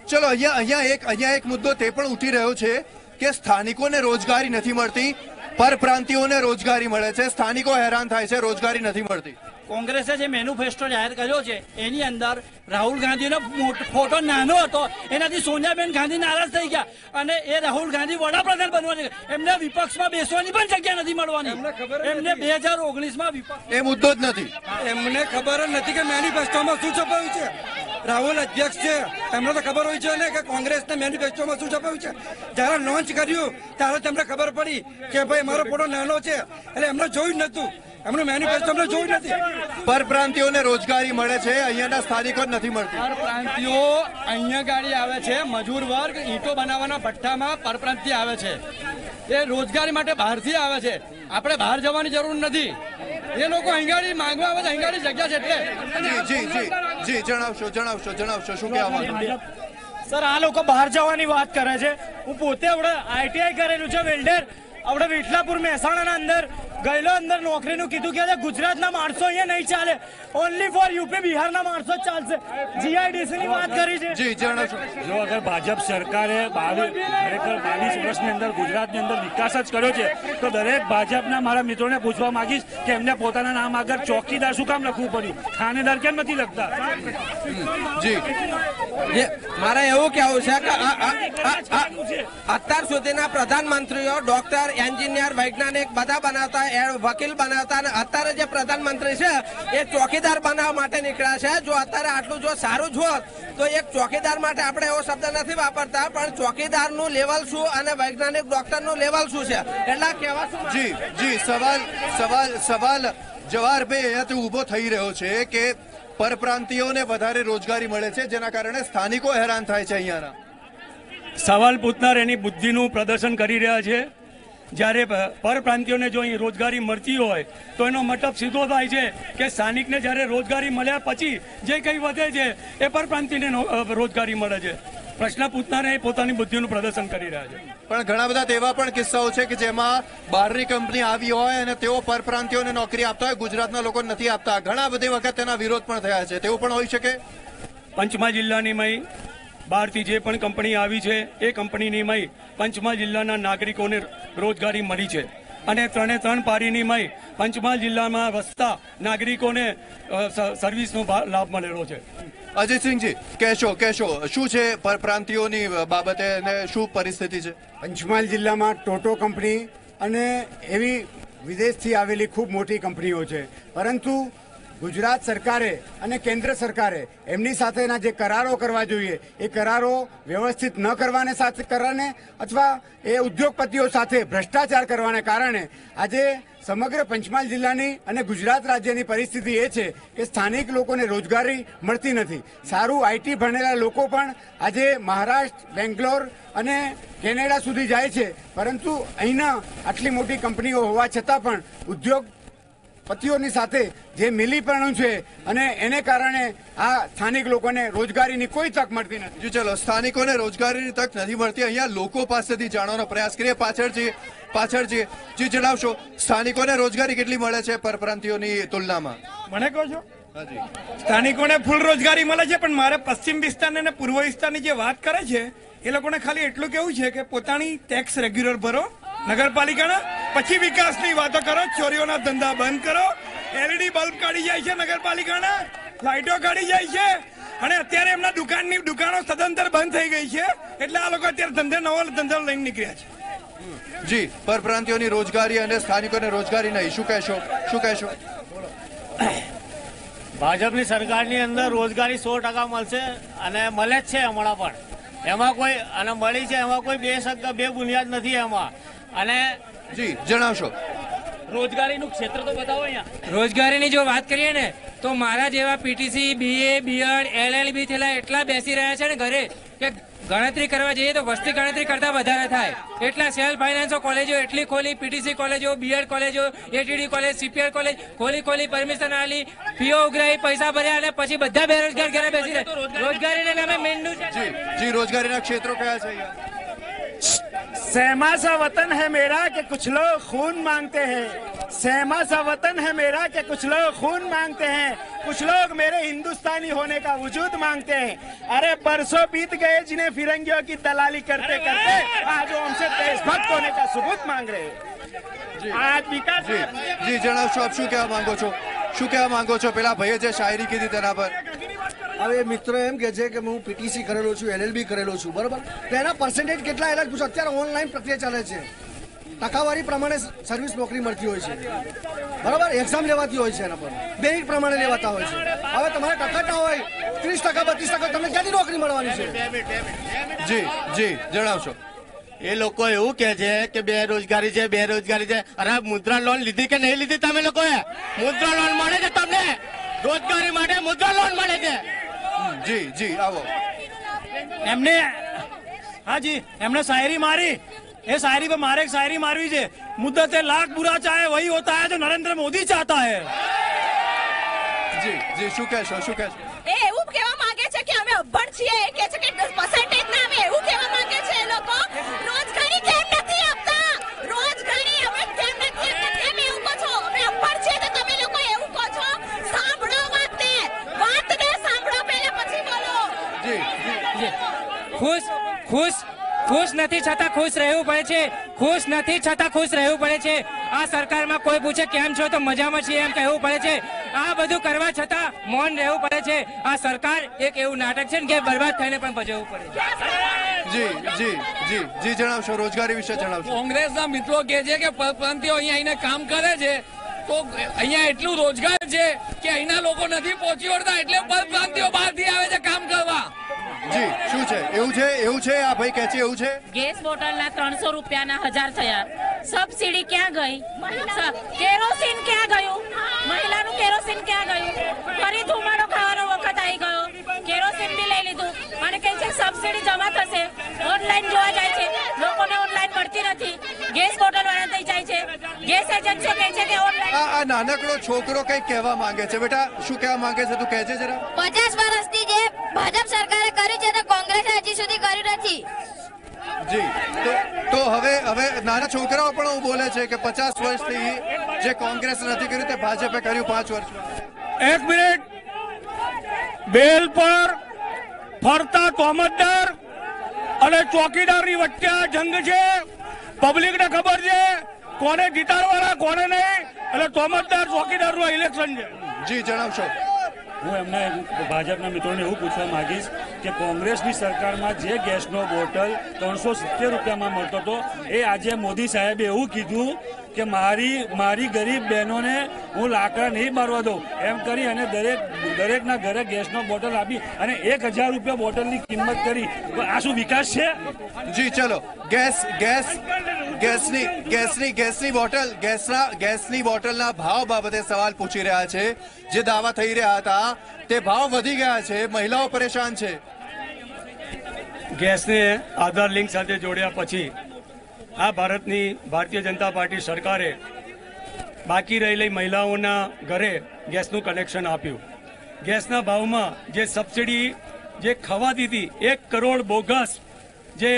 ચલો અહીંયા એક મુદ્દો તે પણ ઉઠી રહ્યો છે કે સ્થાનિકોને રોજગારી નથી મળતી, પરપ્રાંતિયોને રોજગારી મળે છે, સ્થાનિકો હેરાન થાય છે, રોજગારી નથી મળતી. કોંગ્રેસે જે મેન્યુફેસ્ટો જાહેર કર્યો છે એની અંદર રાહુલ ગાંધીનો ફોટો નાનો હતો, એનાથી સોનિયાબેન ગાંધી નારાજ થઈ ગયા અને એ રાહુલ ગાંધી વડાપ્રધાન બનવાની, એમને વિપક્ષમાં બેસવાની પણ જગ્યા નથી મળવાની. એમને 2019માં વિપક્ષ એ મુદ્દો જ નથી. એમને ખબર જ નથી કે મેનિફેસ્ટોમાં શું છપાયું છે. રાહુલ અધ્યક્ષ છે, એમને તો ખબર હોય છે ને કે કોંગ્રેસના મેનિફેસ્ટોમાં શું છપાયું છે. જયારે લોન્ચ કર્યું ત્યારે તેમને ખબર પડી કે ભાઈ મારો ફોટો નાનો છે, એટલે એમને જોયું જ નતું. એમનું મેનિફેસ્ટો અમને જોયું નથી. પરપ્રાંતિયોને રોજગારી મળે છે, અહીંયાના સ્થાનિકો જ નથી મળતી. પરપ્રાંતિયો અહીંયા ગાડી આવે છે, મજૂર વર્ગ ઈંટો બનાવવાના ભઠ્ઠામાં પરપ્રાંતિય આવે છે. એ રોજગારી માટે બહારથી આવે છે, આપણે બહાર જવાની જરૂર નથી. એ લોકો અહીંગાડી માંગવા આવે છે, અહીંગાડી જગ્યા છે એટલે. જી જણાવશો શું કહેવા માંગો? સર, આ લોકો બહાર જવાની વાત કરે છે. હું પોતે આપણે આઈટીઆઈ કરેલું છે વેલ્ડર. આપણે વિઠલાપુર મહેસાણાના અંદર ગયેલો, અંદર નોકરીનું કીધું કે ગુજરાતના માણસો અહીંયા નહીં ચાલે, ઓનલી ફોર યુપી બિહારના માણસો જ ચાલશે. જીઆઈડીસી ની વાત કરી છે. જો અગર ભાજપ સરકારે 22 વર્ષની અંદર ગુજરાતની અંદર વિકાસ જ કર્યો છે તો દરેક ભાજપના મારા મિત્રોને પૂછવા માંગીશ કે એમને પોતાના નામ આગળ ચોકીદાર શું કામ લખવું પડ્યું, થાનેદાર કેમ નથી લખતા? મારે એવું કેવું છે કે અત્યાર સુધીના પ્રધાનમંત્રીઓ ડોક્ટર, એન્જિનિયર, વૈજ્ઞાનિક બધા બનાવતા, વકીલ બનાવતા, અને અત્યારે જે પ્રધાનમંત્રી છે એ ચોકીદાર બનાવવા માટે નીકળ્યા છે. જો અત્યારે આટલું જો સારું જ હોત તો એક ચોકીદાર માટે આપણે એવો શબ્દ નથી વાપરતા, પણ ચોકીદારનું લેવલ શું અને વૈજ્ઞાનિક ડોક્ટરનું લેવલ શું છે એટલા કહેવા શું? જી સવાલ જવાહરભાઈ અહીંયાથી ઉભો થઈ રહ્યો છે કે પરપ્રાંતિયોને વધારે રોજગારી મળે છે, જેના કારણે સ્થાનિકો હેરાન થાય છે. અહીંયાના સવાલ પૂછનાર એની બુદ્ધિનું પ્રદર્શન કરી રહ્યા છે. જ્યારે પરપ્રાંતિયોને જો અહીં રોજગારી મળતી હોય તો એનો મતલબ સીધો થાય છે કે સ્થાનિકને જ્યારે રોજગારી મળ્યા પછી જે કંઈ વધે છે એ પરપ્રાંતિને રોજગારી મળે છે. પ્રશ્ન પૂછનારે પોતાની બુદ્ધિનું પ્રદર્શન કરી રહ્યા છે. પણ ઘણા બધા એવા પણ કિસ્સાઓ છે કે જેમાં બહારની કંપની આવી હોય અને તેઓ પરપ્રાંતિયોને નોકરી આપતા હોય, ગુજરાતના લોકો નથી આપતા. ઘણા બધી વખત તેના વિરોધ પણ થયા છે, તેવું પણ હોઈ શકે. પંચમહાલ જિલ્લાની મય બહારથી જે પણ કંપની આવી છે એ કંપનીની મય પંચમહાલ જિલ્લાના નાગરિકોને રોજગારી મળી છે અને 3 પારીની મય પંચમહાલ જિલ્લામાં વસતા નાગરિકોને સર્વિસનો લાભ મળેલો છે. અજીતસિંહજી કહેશો શું છે પરપ્રાંતિયોની બાબતે અને શું પરિસ્થિતિ છે? પંચમહાલ જિલ્લામાં ટોટો કંપની અને એવી વિદેશથી આવેલી ખૂબ મોટી કંપનીઓ છે, પરંતુ ગુજરાત સરકારે અને કેન્દ્ર સરકારે એમની સાથેના જે કરારો કરવા જોઈએ એ કરારો વ્યવસ્થિત ન કરવાને અથવા એ ઉદ્યોગપતિઓ સાથે ભ્રષ્ટાચાર કરવાને કારણે આજે સમગ્ર પંચમહાલ જિલ્લાની અને ગુજરાત રાજ્યની પરિસ્થિતિ એ છે કે સ્થાનિક લોકોને રોજગારી મળતી નથી. સારું આઈટી ભણેલા લોકો પણ આજે મહારાષ્ટ્ર, બેંગ્લોર અને કેનેડા સુધી જાય છે, પરંતુ અહીંના આટલી મોટી કંપનીઓ હોવા છતાં પણ ઉદ્યોગ પતિઓની સાથે જે મિલીપણું છે અને એને કારણે આ સ્થાનિક લોકોને રોજગારીની કોઈ તક મળતી નથી. ચલો, સ્થાનિકોને રોજગારીની તક નથી મળતી. અહીંયા લોકો પાસેથી જાણવાનો પ્રયાસ કરીએ. પાછળજી જણાવશો, સ્થાનિકોને રોજગારી કેટલી મળે છે પરપ્રાંતિયોની તુલનામાં? મને કહો છો સ્થાનિકોને ફૂલ રોજગારી મળે છે, પણ મારે પશ્ચિમ વિસ્તારની અને પૂર્વ વિસ્તારની જે વાત કરે છે એ લોકોને ખાલી એટલું કેવું છે કે પોતાની ટેક્સ રેગ્યુલર ભરો નગરપાલિકાના, પછી વિકાસની વાતો કરો, ચોરીઓના ધંધા બંધ કરો. એલઈડી બલ્બ કાઢી જાય છે નગરપાલિકાના, લાઇટો કાઢી જાય છે, અને અત્યારે એમના દુકાનો સદંતર બંધ થઈ ગઈ છે, એટલે આ લોકો અત્યારે નવો ધંધો લઈને નીકળ્યા છે. જી, પરપ્રાંતિયોની રોજગારી અને સ્થાનિકોને રોજગારી નહીં, શું કહેશો? ભાજપની સરકારની અંદર રોજગારી 100% મળશે અને મળે જ છે હમણાં પણ. એમાં કોઈ અને મળી છે, એમાં કોઈ બે બુનિયાદ નથી એમાં. અને જી જણાવશો, રોજગારીનું ક્ષેત્ર તો બતાવો અહીંયા. રોજગારીની જો વાત કરીએ ને તો મારા જેવા પીટીસી, બીએ, બીએડ, એલએલબી થયેલા એટલા બેસી રહ્યા છે ને ઘરે કે ગણતરી કરવા જઈએ તો વસ્તી ગણતરી કરતા વધારે થાય. એટલા સેલ્ફ ફાઇનાન્સો કોલેજો એટલી ખોલી, પીટીસી કોલેજો, બીએડ કોલેજો, એટીડી કોલેજ, સીપીઆર કોલેજ ખોલી પરમિશન આલી, ફીઓ ઉઘરાઈ, પૈસા ભર્યા અને પછી બધા બેરોજગાર ઘરે બેસી રહે. રોજગારીના નામે મેંડું છે. જી રોજગારીના ક્ષેત્રો કયા છે? सहमा सा वतन है मेरा कि कुछ लोग खून मांगते हैं, सहमा सा वतन है मेरा कि कुछ लोग खून मांगते हैं, कुछ लोग मेरे हिंदुस्तानी होने का वजूद मांगते हैं. अरे बरसों बीत गए जिन्हें फिरंगियों की दलाली करते करते आज वो हमसे देशभक्त होने का सबूत मांग रहे हैं. आज विकास જી જણાવશો આપ શું કહેવા માંગો છો? શું કહેવા માંગો છો? પેલા ભાઈએ જે શાયરી કીધી તેના પર. હવે મિત્રો એમ કે છે કે હું પીટીસી કરેલો છું, એલએલબી કરેલો છું, બરાબર, તો એના પર્સન્ટેજ કેટલા એલા પૂછો. અત્યારે ઓનલાઈન પ્રક્રિયા ચાલે છે, ટકાવારી પ્રમાણે સર્વિસ નોકરી મળતી હોય છે, બરાબર, એક્ઝામ લેવાતી હોય છે, એના પર મેરિટ પ્રમાણે લેવાતા હોય છે. હવે તમારે ટકા ના હોય 30%, 32%, તમને ક્યાંથી નોકરી મળવાની છે? જી જણાવશો. એ લોકો એવું કે છે કે બેરોજગારી છે, બેરોજગારી છે. અરે મુદ્રા લોન લીધી કે નહીં લીધી તમે લોકોએ? મુદ્રા લોન મળે છે તમને? રોજગારી માટે મુદ્રા લોન મળે છે. જી આવો. એમને હાજી એમને શાયરી મારી, એ શાયરી પર મારે એક શાયરી મારવી છે. મુદ્દતે લાખ બુરા ચાહે વહી હોતા હૈ જો નરેન્દ્ર મોદી ચાહતા હૈ. જી શું કહેશો? એ એવું કહેવા માંગે છે કે અમે અભણ છીએ, એ કહે છે કે પર્સન્ટેજ ના અમે એવું કહેવા માંગે છે એ લોકો. રોજગારી કેમ નથી આપતા? રોજગારી અમે કેમ નથી આપતા? કેમ એવું કહો છો? અમે અભણ છીએ તો તમે લોકો એવું કહો છો? સાંભળો વાતને સાંભળો પહેલા પછી બોલો. ખુશ નથી છતાં ખુશ રહેવું પડે છે. ખુશ નથી છતાં ખુશ રહેવું પડે છે. આ સરકારમાં કોઈ પૂછે કેમ છો તો મજામાં છીએ એમ કહેવું પડે છે. આ બધું કરવા છતાં મૌન રહેવું પડે છે. આ સરકાર એક એવું નાટક છે ને કે બરબાદ થઈને પણ ભજવવું પડે. જી જણાવશો. રોજગારી વિશે જણાવશો. કોંગ્રેસના મિત્રો કહે છે કે પરપ્રાંતિયો અહીંયા આવીને કામ કરે છે તો અહીંયા એટલું રોજગાર છે કે અહીંના લોકો નથી પહોંચી વળતા, એટલે પરપ્રાંતિયો બહારથી આવે છે કામ કરવા. જી શું છે? એવું છે આ ભાઈ કહે છે એવું છે. ગેસ બોટલના 300 રૂપિયાના 1000 થયા. સબસિડી ક્યાં ગઈ? કેરોસીન ક્યાં ગયું? મહિલાનું કેરોસીન ક્યાં ગયું? ફરી ધુમાડો ખાવાનો વખત આવી ગયો. કેરોસીન બી લઈ લીધું અને કહે છે સબસિડી જમા થશે. ઓનલાઈન જોવા જાય છે, લોકોને ઓનલાઈન મળતી નથી. ગેસ બોટલ વાળા થઈ જાય છે. ગેસ એજન્સીઓ કહે છે કે ઓનલાઈન. આ નાનકડો છોકરો કઈ કહેવા માંગે છે. બેટા શું કહેવા માંગે છે? તું કહેજે જરા. 50 વર્ષથી જે ભાજપ સરકારે કર્યું છે તે કોંગ્રેસે હજી સુધી કર્યું નથી. જી તો હવે નાના છોકરાઓ પણ એવું બોલે છે કે 50 વર્ષથી જે કોંગ્રેસ નથી કર્યું તે ભાજપે કર્યું 5 વર્ષમાં. એક મિનિટ. બેલ પર ફરતા તોમતદાર અને ચોકીદારની વચ્ચે આ જંગ છે. પબ્લિકને ખબર છે કોને જીતાડવાના કોને નહીં, એટલે તોમતદાર ચોકીદારનું ઇલેક્શન છે. જી જણાવશો. હું એમના ભાજપના મિત્રોને એવું પૂછવા માંગીશ કે કોંગ્રેસની સરકારમાં જે ગેસનો બોટલ 370 રૂપિયામાં મળતો હતો એ આજે મોદી સાહેબે એવું કીધું કે મારી ગરીબ બહેનોને હું લાકડા નહીં બારવા દઉં એમ કરી અને દરેકના ઘરે ગેસનો બોટલ આપી અને 1000 રૂપિયા બોટલની કિંમત કરી. આ શું વિકાસ છે? જી ચલો. ગેસની બોટલના ભાવ બાબતે સવાલ પૂછી રહ્યા છે. જે દાવા થઈ રહ્યા હતા તે ભાવ વધી ગયા છે. મહિલાઓ પરેશાન છે. ગેસને આધાર લિંક સાથે જોડ્યા પછી આ ભારતીય જનતા પાર્ટી સરકારે બાકી રહેલી મહિલાઓના ઘરે ગેસનું કનેક્શન આપ્યું. ગેસના ભાવમાં જે સબસિડી જે ખવાતી હતી 1 કરોડ બોગસ જે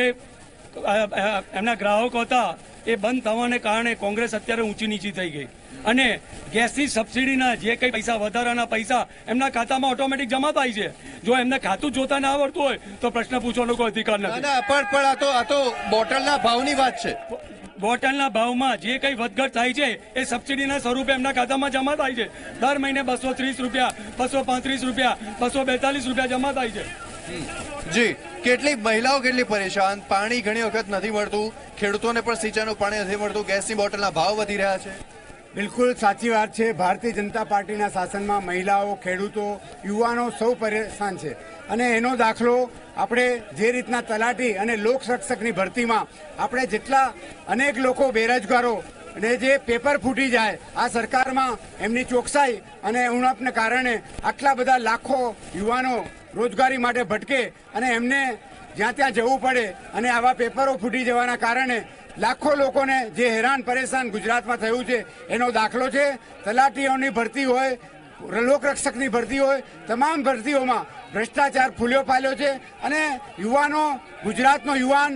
એમના ગ્રાહકો હતા એ બંધ થવાને કારણે કોંગ્રેસ અત્યારે ઊંચી નીચી થઈ ગઈ અને ગેસની સબસિડીના જે કંઈ પૈસા વધારાના પૈસા એમના ખાતામાં ઓટોમેટિક જમા થાય છે. જો એમને ખાતું જોતા ના આવડતું હોય તો પ્રશ્ન પૂછવાનો કોઈ અધિકાર નથી. પણ આ તો બોટલના ભાવની વાત છે. બોટલના ભાવમાં જે કંઈ વધઘટ થાય છે એ સબસિડીના સ્વરૂપે એમના ખાતામાં જમા થાય છે. દર મહિને 230 રૂપિયા, 235 રૂપિયા, 242 રૂપિયા જમા થાય છે. જી કેટલી મહિલાઓ કેટલી પરેશાન. પાણી ઘણી વખત નથી મળતું. ખેડૂતોને પણ સિંચાઈનું પાણી નથી મળતું. ગેસની બોટલના ભાવ વધી રહ્યા છે. બિલકુલ સાચી વાત છે. ભારતીય જનતા પાર્ટીના શાસનમાં મહિલાઓ, ખેડૂતો, યુવાનો સૌ પરેશાન છે અને એનો દાખલો આપણે જે રીતના તલાટી અને લોકરક્ષકની ભરતીમાં આપણે જેટલા અનેક લોકો બેરોજગારો અને જે પેપર ફૂટી જાય આ સરકારમાં એમની ચોકસાઈ અને ઉણપને કારણે આટલા બધા લાખો યુવાનો રોજગારી માટે ભટકે અને એમને જ્યાં ત્યાં જવું પડે અને આવા પેપરો ફૂટી જવાના કારણે લાખો લોકોને જે હેરાન પરેશાન ગુજરાતમાં થયું છે એનો દાખલો છે. તલાટીઓની ભરતી હોય, લોકરક્ષકની ભરતી હોય, તમામ ભરતીઓમાં ભ્રષ્ટાચાર ફૂલ્યો ફાલ્યો છે અને યુવાનો, ગુજરાતનો યુવાન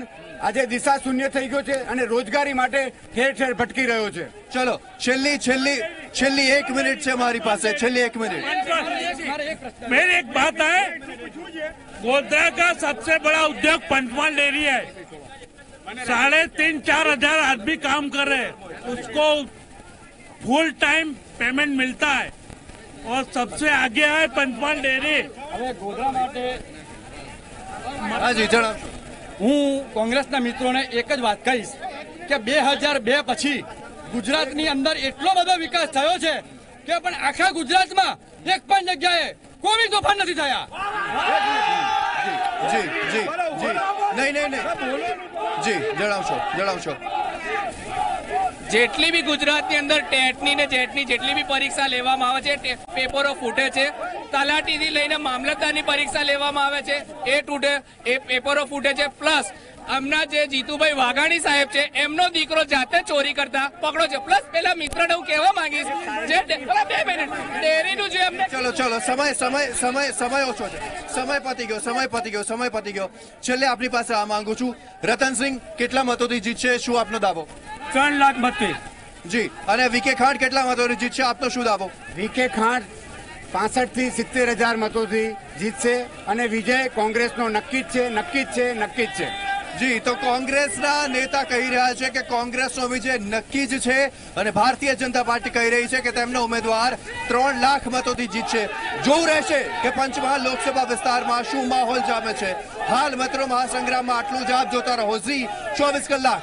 આજે દિશા શૂન્ય થઈ ગયો છે અને રોજગારી માટે ઠેર ઠેર ભટકી રહ્યો છે. ચલો છેલ્લી 1 મિનિટ છે મારી પાસે, છેલ્લી 1 મિનિટ. मेरी एक बात है, गोधरा का सबसे बड़ा उद्योग पंचमहल डेयरी है. 3,500-4 हजार आदमी काम कर रहे हैं, उसको फुल टाइम पेमेंट मिलता है और सबसे आगे है पंचमहल डेयरी. હું કોંગ્રેસના મિત્રોને એક જ વાત કહીશ કે 2002 પછી ગુજરાતની અંદર એટલો બધો વિકાસ થયો છે કે પણ આખા ગુજરાતમાં એક પણ જગ્યાએ કોઈ તોફાન નથી થયા. જી જી જી નહીં જી જણાવશો. જેટલી બી ગુજરાતની અંદર ટેટની ને જેટની જેટલી બી પરીક્ષા લેવામાં આવે છે પેપરો ફૂટે છે. તલાટીથી લઈને મામલતદારની પરીક્ષા લેવામાં આવે છે એ પેપરો ફૂટે છે. પ્લસ હમણાં જે જીતુભાઈ વાઘાણી સાહેબ છે એમનો દીકરો જાતે ચોરી કરતા પકડો છે. પ્લસ પેલા મિત્રને હું કહેવા માંગીશ જે 2 મિનિટ ડેરીનું જે એમને ચલો સમય ઓછો છે, સમય પતી ગયો. છેલ્લે આપની પાસે આ માંગુ છું, રતનસિંહ કેટલા મતોથી જીતશે, શું આપનો દાવો? 3 લાખ મતથી. જી. અને વીકે ખાંડ કેટલા મતોથી જીતશે, આપનો શું દાવો? વીકે ખાંડ 65 થી 70 હજાર મતોથી જીતશે અને વિજય કોંગ્રેસનો નક્કી જ છે. જી, તો કોંગ્રેસના નેતા કહી રહ્યા છે કે કોંગ્રેસનો વિજય નક્કી જ છે અને ભારતીય જનતા પાર્ટી કહી રહી છે કે તેમનો ઉમેદવાર 3 લાખ મતોથી જીતશે. જોવું રહેશે કે પંચમહાલ લોકસભા વિસ્તારમાં શું માહોલ જામે છે. હાલ મતનો મહાસંગ્રામમાં આટલું જ. આપ જોતા રહો ઝી 24 કલાક.